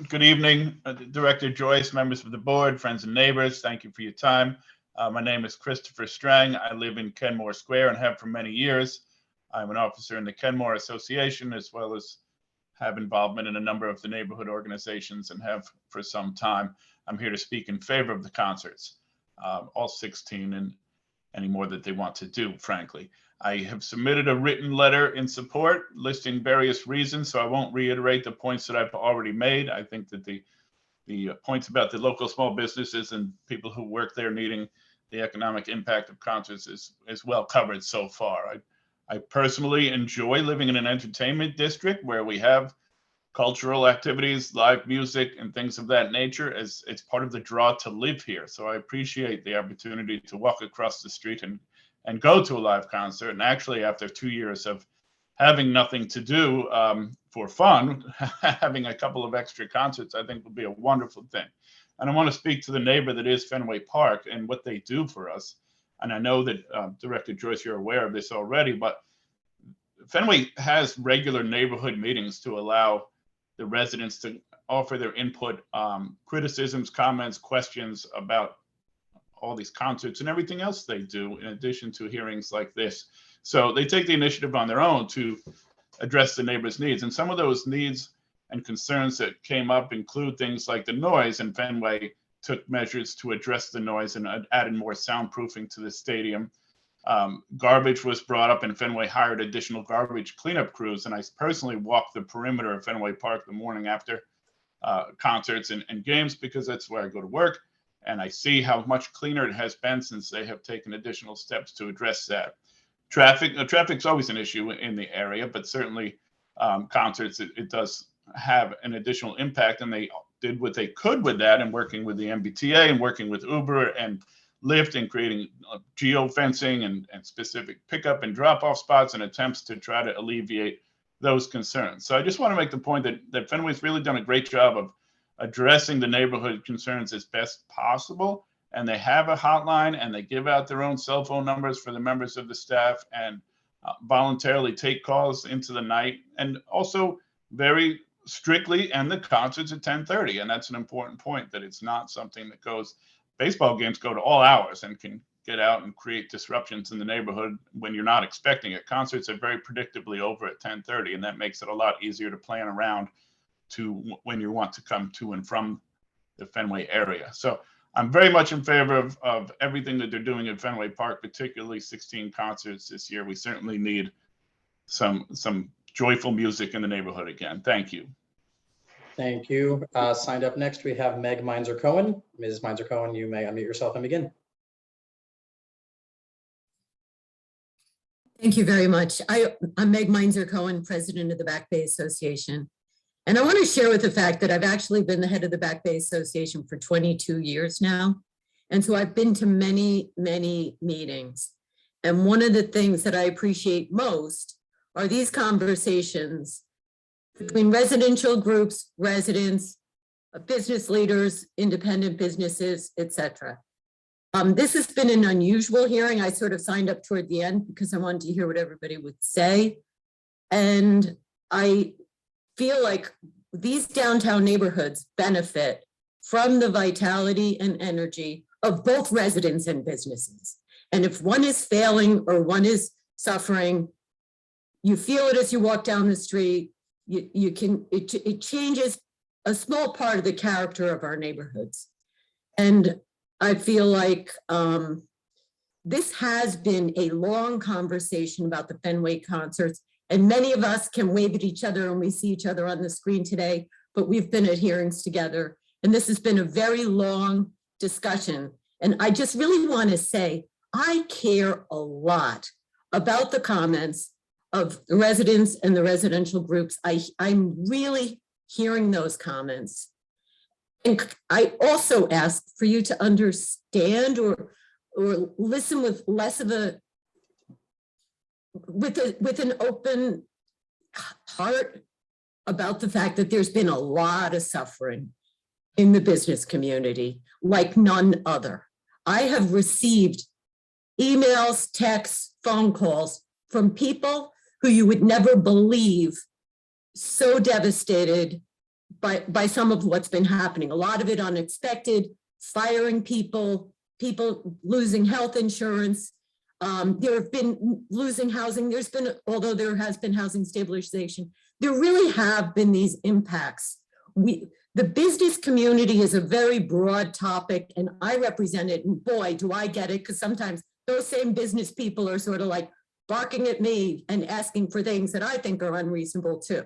Good evening, Director Joyce, members of the board, friends and neighbors. Thank you for your time. My name is Christopher Strang. I live in Kenmore Square and have for many years. I'm an officer in the Kenmore Association, as well as have involvement in a number of the neighborhood organizations and have for some time. I'm here to speak in favor of the concerts, all 16 and any more that they want to do, frankly. I have submitted a written letter in support listing various reasons, so I won't reiterate the points that I've already made. I think that the points about the local small businesses and people who work there needing the economic impact of concerts is well covered so far. I personally enjoy living in an entertainment district where we have cultural activities, live music, and things of that nature as it's part of the draw to live here. So I appreciate the opportunity to walk across the street and go to a live concert. And actually, after 2 years of having nothing to do for fun, having a couple of extra concerts, I think would be a wonderful thing. And I want to speak to the neighbor that is Fenway Park and what they do for us. And I know that Director Joyce, you're aware of this already, but Fenway has regular neighborhood meetings to allow the residents to offer their input, criticisms, comments, questions about all these concerts and everything else they do, in addition to hearings like this. So they take the initiative on their own to address the neighbors' needs. And some of those needs and concerns that came up include things like the noise, and Fenway took measures to address the noise and added more soundproofing to the stadium. Garbage was brought up, and Fenway hired additional garbage cleanup crews. And I personally walked the perimeter of Fenway Park the morning after concerts and games, because that's where I go to work. And I see how much cleaner it has been since they have taken additional steps to address that. Traffic's always an issue in the area, but certainly concerts, it does have an additional impact, and they did what they could with that, and working with the MBTA and working with Uber and Lyft and creating geo-fencing and specific pickup and drop-off spots and attempts to try to alleviate those concerns. So I just want to make the point that Fenway's really done a great job of addressing the neighborhood concerns as best possible. And they have a hotline, and they give out their own cell phone numbers for the members of the staff, and voluntarily take calls into the night, and also very strictly end the concerts at 10:30. And that's an important point, that it's not something that goes, baseball games go to all hours and can get out and create disruptions in the neighborhood when you're not expecting it. Concerts are very predictably over at 10:30, and that makes it a lot easier to plan around to when you want to come to and from the Fenway area. So I'm very much in favor of everything that they're doing at Fenway Park, particularly 16 concerts this year. We certainly need some joyful music in the neighborhood again. Thank you. Thank you. Signed up next, we have Meg Meinzer Cohen. Ms. Meinzer Cohen, you may unmute yourself and begin. Thank you very much. I'm Meg Meinzer Cohen, president of the Back Bay Association. And I want to share with the fact that I've actually been the head of the Back Bay Association for 22 years now. And so I've been to many, many meetings. And one of the things that I appreciate most are these conversations between residential groups, residents, business leaders, independent businesses, etc. This has been an unusual hearing. I sort of signed up toward the end because I wanted to hear what everybody would say. And I feel like these downtown neighborhoods benefit from the vitality and energy of both residents and businesses. And if one is failing or one is suffering, you feel it as you walk down the street. It changes a small part of the character of our neighborhoods. And I feel like this has been a long conversation about the Fenway concerts, and many of us can wave at each other and we see each other on the screen today, but we've been at hearings together, and this has been a very long discussion. And I just really want to say, I care a lot about the comments of the residents and the residential groups. I'm really hearing those comments. And I also ask for you to understand or listen with less of with an open heart about the fact that there's been a lot of suffering in the business community like none other. I have received emails, texts, phone calls from people who you would never believe so devastated by some of what's been happening. A lot of it unexpected, firing people, people losing health insurance. There have been losing housing. There's been, although there has been housing stabilization, there really have been these impacts. The business community is a very broad topic, and I represent it, and boy, do I get it, because sometimes those same business people are sort of like barking at me and asking for things that I think are unreasonable too.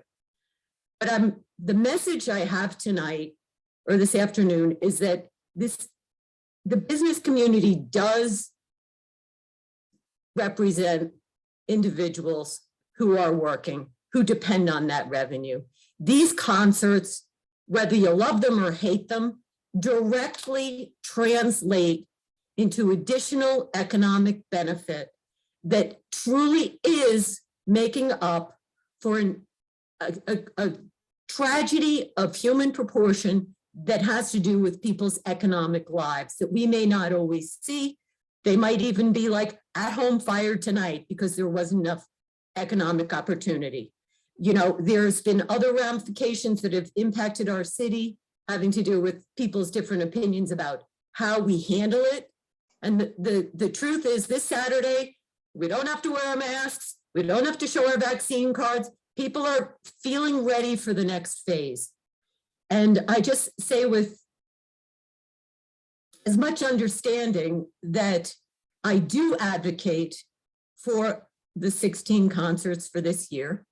But the message I have tonight or this afternoon is that the business community does represent individuals who are working, who depend on that revenue. These concerts, whether you love them or hate them, directly translate into additional economic benefit that truly is making up for a tragedy of human proportion that has to do with people's economic lives that we may not always see. They might even be like at home fired tonight because there wasn't enough economic opportunity. You know, there's been other ramifications that have impacted our city having to do with people's different opinions about how we handle it. And the truth is, this Saturday, we don't have to wear our masks. We don't have to show our vaccine cards. People are feeling ready for the next phase. And I just say with as much understanding that I do advocate for the 16 concerts for this year,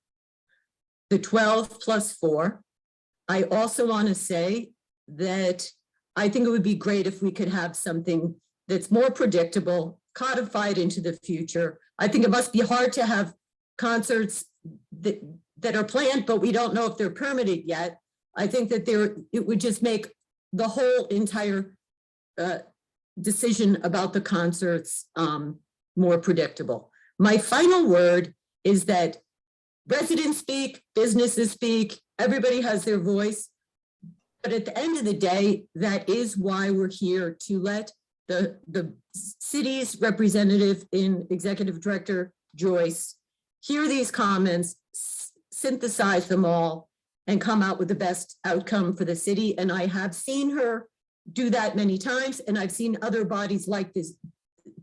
the 12 plus 4. I also want to say that I think it would be great if we could have something that's more predictable, codified into the future. I think it must be hard to have concerts that are planned, but we don't know if they're permitted yet. I think that it would just make the whole entire decision about the concerts more predictable. My final word is that residents speak, businesses speak, everybody has their voice. But at the end of the day, that is why we're here, to let the city's representative in Executive Director Joyce hear these comments, synthesize them all, and come out with the best outcome for the city. And I have seen her do that many times, and I've seen other bodies like this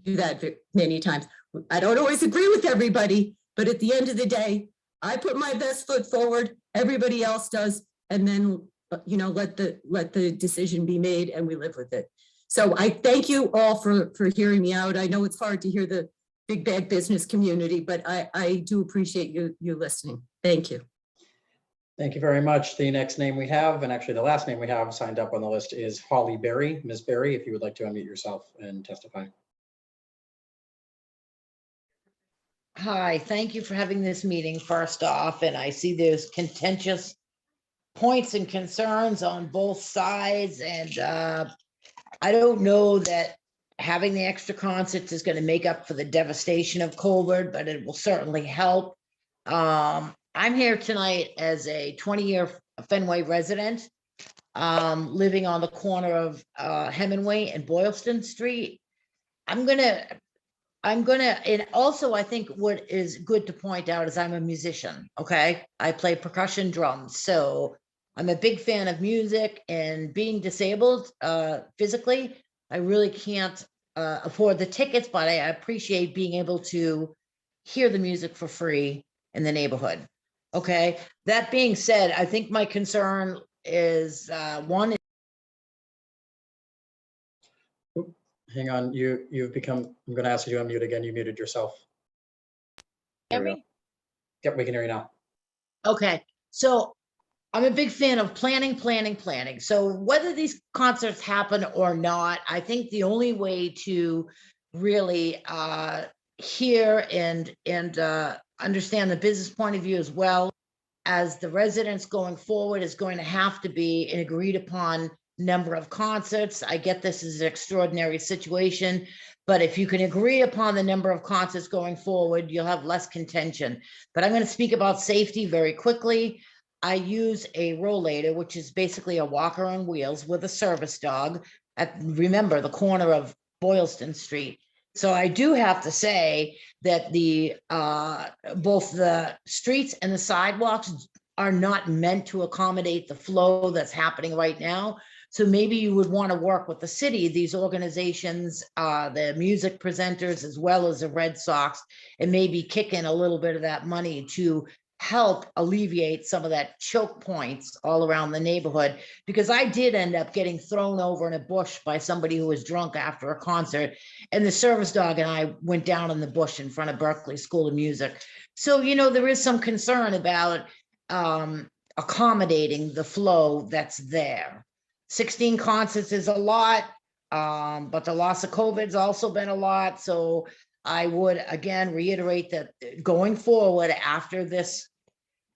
do that many times. I don't always agree with everybody, but at the end of the day, I put my best foot forward, everybody else does, and then, you know, let the decision be made and we live with it. So I thank you all for hearing me out. I know it's hard to hear the big bad business community, but I do appreciate you listening. Thank you. Thank you very much. The next name we have, and actually the last name we have signed up on the list, is Holly Berry. Ms. Berry, if you would like to unmute yourself and testify. Hi, thank you for having this meeting first off, and I see there's contentious points and concerns on both sides, and I don't know that having the extra concerts is going to make up for the devastation of COVID, but it will certainly help. I'm here tonight as a 20-year Fenway resident, living on the corner of Hemingway and Boylston Street. And also I think what is good to point out is I'm a musician, okay? I play percussion drums, so I'm a big fan of music, and being disabled physically, I really can't afford the tickets, but I appreciate being able to hear the music for free in the neighborhood. Okay, that being said, I think my concern is one. Hang on, you've become, I'm gonna ask you to unmute again. You muted yourself. Hear There we go. me? Yep, we can hear you now. Okay, so I'm a big fan of planning. So whether these concerts happen or not, I think the only way to really hear and understand the business point of view as well as the residents going forward is going to have to be an agreed upon number of concerts. I get this is an extraordinary situation, but if you can agree upon the number of concerts going forward, you'll have less contention. But I'm going to speak about safety very quickly. I use a rollator, which is basically a walker on wheels with a service dog at, remember, the corner of Boylston Street. So I do have to say that the both the streets and the sidewalks are not meant to accommodate the flow that's happening right now. So maybe you would want to work with the city, these organizations, the music presenters, as well as the Red Sox, and maybe kick in a little bit of that money to help alleviate some of that choke points all around the neighborhood, because I did end up getting thrown over in a bush by somebody who was drunk after a concert, and the service dog and I went down in the bush in front of Berkeley School of Music. So, you know, there is some concern about accommodating the flow that's there. 16 concerts is a lot, but the loss of COVID's also been a lot. So I would again reiterate that going forward after this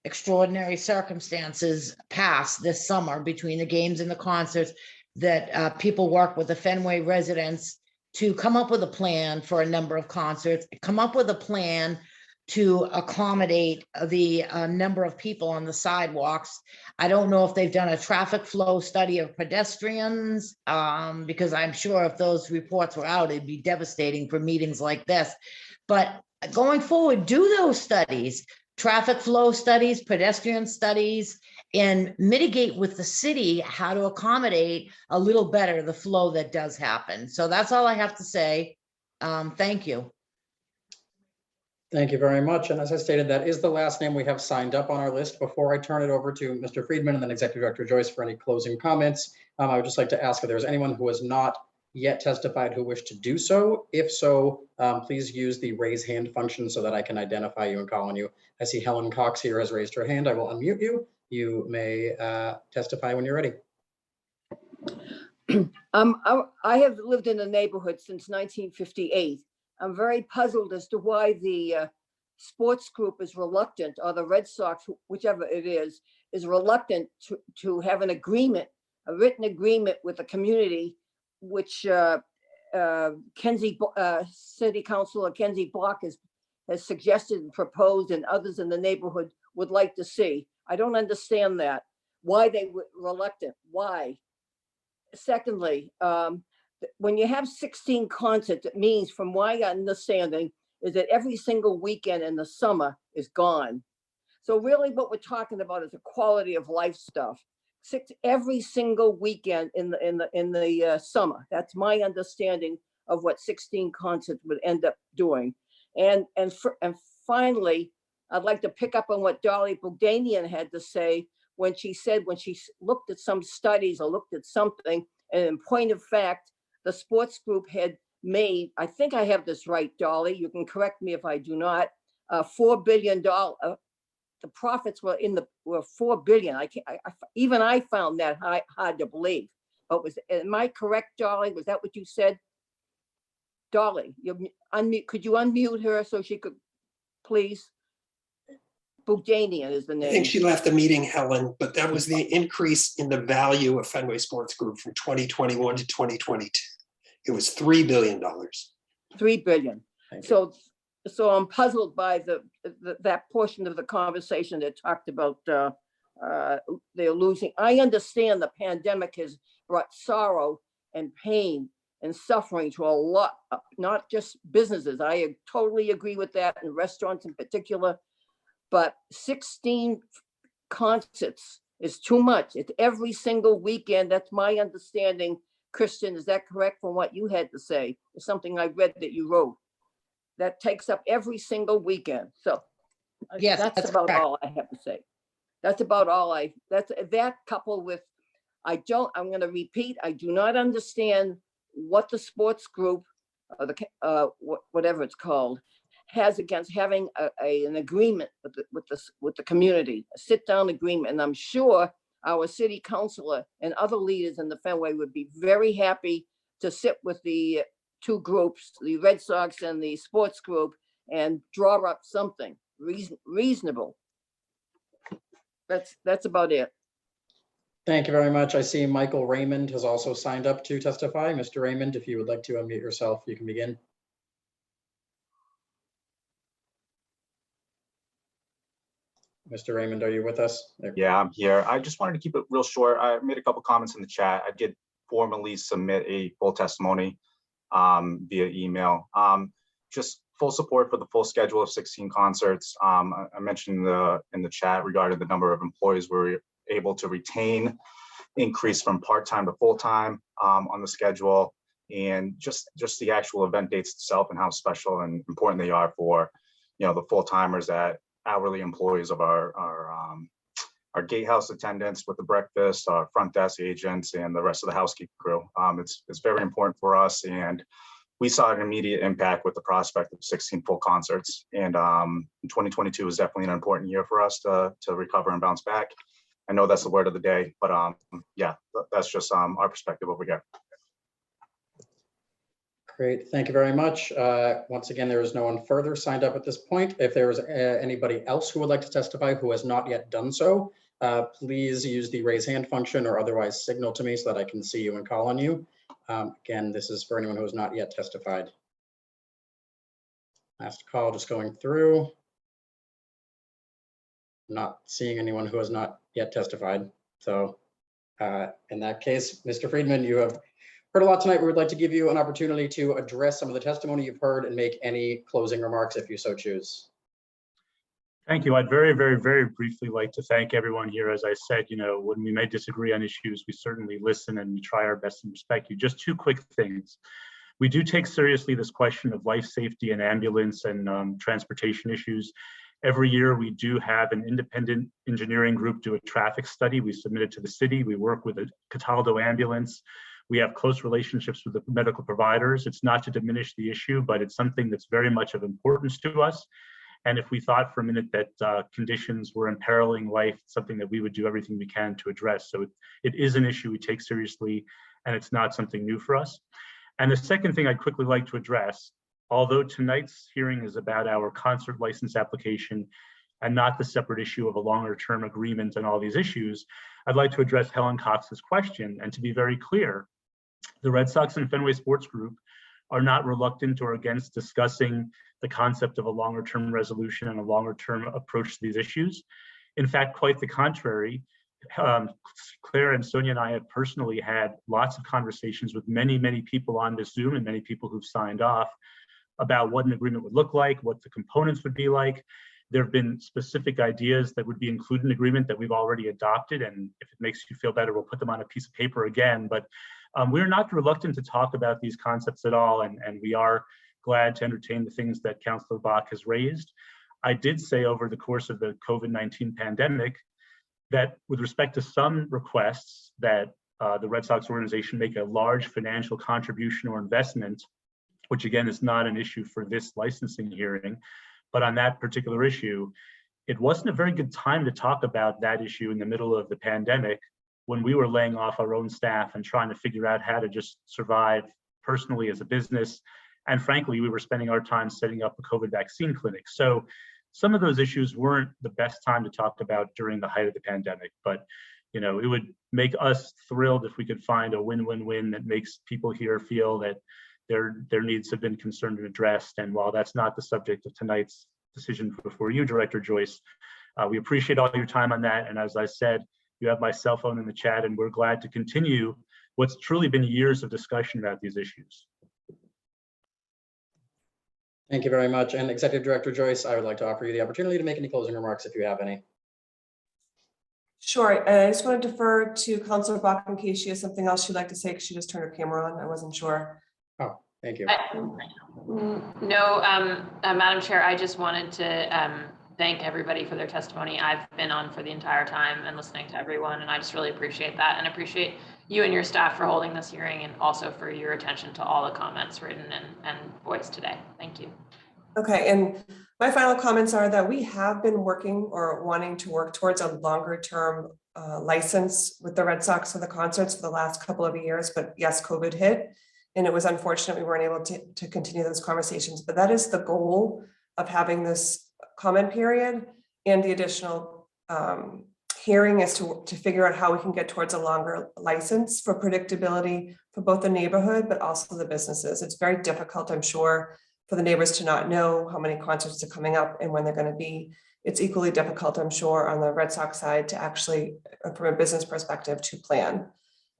extraordinary circumstances pass this summer between the games and the concerts, that people work with the Fenway residents to come up with a plan for a number of concerts, come up with a plan to accommodate the number of people on the sidewalks. I don't know if they've done a traffic flow study of pedestrians, because I'm sure if those reports were out, it'd be devastating for meetings like this. But going forward, do those studies, traffic flow studies, pedestrian studies, and mitigate with the city how to accommodate a little better the flow that does happen. So that's all I have to say. Thank you. Thank you very much. And as I stated, that is the last name we have signed up on our list. Before I turn it over to Mr. Friedman and then Executive Director Joyce for any closing comments, I would just like to ask if there's anyone who has not yet testified who wish to do so. If so, please use the raise hand function so that I can identify you and call on you. I see Helen Cox here has raised her hand. I will unmute you. You may testify when you're ready. I have lived in the neighborhood since 1958. I'm very puzzled as to why the sports group is reluctant, or the Red Sox, whichever it is reluctant to have an agreement, a written agreement with the community, which City Councilor Kenzie Block has suggested and proposed, and others in the neighborhood would like to see. I don't understand that. Why they were reluctant? Why? Secondly, when you have 16 concerts, it means, from my understanding, is that every single weekend in the summer is gone. So really what we're talking about is a quality of life stuff. Every single weekend in the summer. That's my understanding of what 16 concerts would end up doing. And finally, I'd like to pick up on what Dolly Bogdanian had to say when she said, when she looked at some studies or looked at something, and in point of fact, the sports group had made, I think I have this right, Dolly, you can correct me if I do not, $4 billion. The profits were were 4 billion. Even I found that hard to believe. But am I correct, Dolly? Was that what you said? Dolly, could you unmute her so she could, please? Bogdanian is the name. I think she left the meeting, Helen, but that was the increase in the value of Fenway Sports Group from 2021 to 2022. It was $3 billion. 3 billion. Thank you. So I'm puzzled by that portion of the conversation that talked about they're losing. I understand the pandemic has brought sorrow and pain and suffering to a lot, not just businesses. I totally agree with that, and restaurants in particular. But 16 concerts is too much. It's every single weekend. That's my understanding. Christian, is that correct from what you had to say? It's something I read that you wrote. That takes up every single weekend. So Yes, that's that's about correct. all I have to say. That's about all that coupled with, I'm going to repeat, I do not understand what the sports group, whatever it's called, has against having an agreement with the community, a sit-down agreement. And I'm sure our city councilor and other leaders in the Fenway would be very happy to sit with the two groups, the Red Sox and the sports group, and draw up something reasonable. That's about it. Thank you very much. I see Michael Raymond has also signed up to testify. Mr. Raymond, if you would like to unmute yourself, you can begin. Mr. Raymond, are you with us? Yeah, I'm here. I just wanted to keep it real short. I made a couple comments in the chat. I did formally submit a full testimony via email. Just full support for the full schedule of 16 concerts. I mentioned in the chat regarding the number of employees we're able to retain, increase from part-time to full-time on the schedule, and just the actual event dates itself and how special and important they are for, the full-timers, that hourly employees of our gatehouse attendants with the breakfast, our front desk agents, and the rest of the housekeeping crew. It's very important for us, and we saw an immediate impact with the prospect of 16 full concerts. And 2022 is definitely an important year for us to recover and bounce back. I know that's the word of the day, but yeah, that's just our perspective over here. Great, thank you very much. Once again, there is no one further signed up at this point. If there is anybody else who would like to testify who has not yet done so, please use the raise hand function or otherwise signal to me so that I can see you and call on you. Again, this is for anyone who has not yet testified. Last call, just going through. Not seeing anyone who has not yet testified. So in that case, Mr. Friedman, you have heard a lot tonight. We would like to give you an opportunity to address some of the testimony you've heard and make any closing remarks if you so choose. Thank you. I'd very, very, very briefly like to thank everyone here. As I said, when we may disagree on issues, we certainly listen and we try our best and respect you. Just two quick things. We do take seriously this question of life safety and ambulance and transportation issues. Every year we do have an independent engineering group do a traffic study. We submit it to the city. We work with a Cataldo ambulance. We have close relationships with the medical providers. It's not to diminish the issue, but it's something that's very much of importance to us. And if we thought for a minute that conditions were imperiling life, it's something that we would do everything we can to address. So it is an issue we take seriously, and it's not something new for us. And the second thing I'd quickly like to address, although tonight's hearing is about our concert license application and not the separate issue of a longer term agreement and all these issues, I'd like to address Helen Cox's question. And to be very clear, the Red Sox and Fenway Sports Group are not reluctant or against discussing the concept of a longer term resolution and a longer term approach to these issues. In fact, quite the contrary. Claire and Sonia and I have personally had lots of conversations with many, many people on this Zoom and many people who've signed off about what an agreement would look like, what the components would be like. There have been specific ideas that would be included in the agreement that we've already adopted. And if it makes you feel better, we'll put them on a piece of paper again. But we're not reluctant to talk about these concepts at all. And we are glad to entertain the things that Councilor Bach has raised. I did say over the course of the COVID-19 pandemic that with respect to some requests that the Red Sox organization make a large financial contribution or investment, which again is not an issue for this licensing hearing, but on that particular issue, it wasn't a very good time to talk about that issue in the middle of the pandemic when we were laying off our own staff and trying to figure out how to just survive personally as a business. And frankly, we were spending our time setting up a COVID vaccine clinic. So some of those issues weren't the best time to talk about during the height of the pandemic, but You know, it would make us thrilled if we could find a win-win-win that makes people here feel that their needs have been concerned and addressed. And while that's not the subject of tonight's decision before you, Director Joyce, we appreciate all your time on that. And as I said, you have my cell phone in the chat, and we're glad to continue what's truly been years of discussion about these issues. Thank you very much. And Executive Director Joyce, I would like to offer you the opportunity to make any closing remarks if you have any. Sure. I just want to defer to Councilor Bach in case she has something else she'd like to say, because she just turned her camera on. I wasn't sure. Oh, thank you. No, Madam Chair, I just wanted to thank everybody for their testimony. I've been on for the entire time and listening to everyone, and I just really appreciate that, and appreciate you and your staff for holding this hearing, and also for your attention to all the comments written and voiced today. Thank you. Okay, and my final comments are that we have been working or wanting to work towards a longer term license with the Red Sox for the concerts for the last couple of years, but yes, COVID hit, and it was unfortunate we weren't able to continue those conversations, but that is the goal of having this comment period and the additional hearing is to figure out how we can get towards a longer license for predictability for both the neighborhood, but also the businesses. It's very difficult, I'm sure, for the neighbors to not know how many concerts are coming up and when they're going to be. It's equally difficult, I'm sure, on the Red Sox side to actually, from a business perspective, to plan.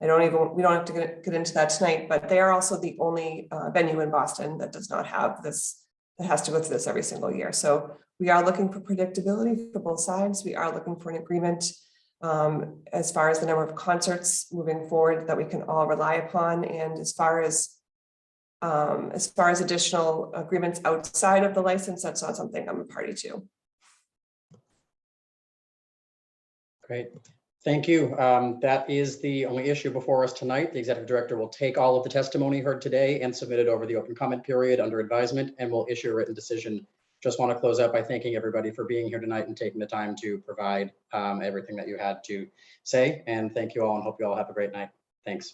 We don't have to get into that tonight, but they are also the only venue in Boston that does not have this, that has to go through this every single year. So we are looking for predictability for both sides. We are looking for an agreement as far as the number of concerts moving forward that we can all rely upon. And as far as additional agreements outside of the license, that's not something I'm a party to. Great. Thank you. That is the only issue before us tonight. The Executive Director will take all of the testimony heard today and submit it over the open comment period under advisement, and will issue a written decision. Just want to close out by thanking everybody for being here tonight and taking the time to provide everything that you had to say. And thank you all, and hope you all have a great night. Thanks.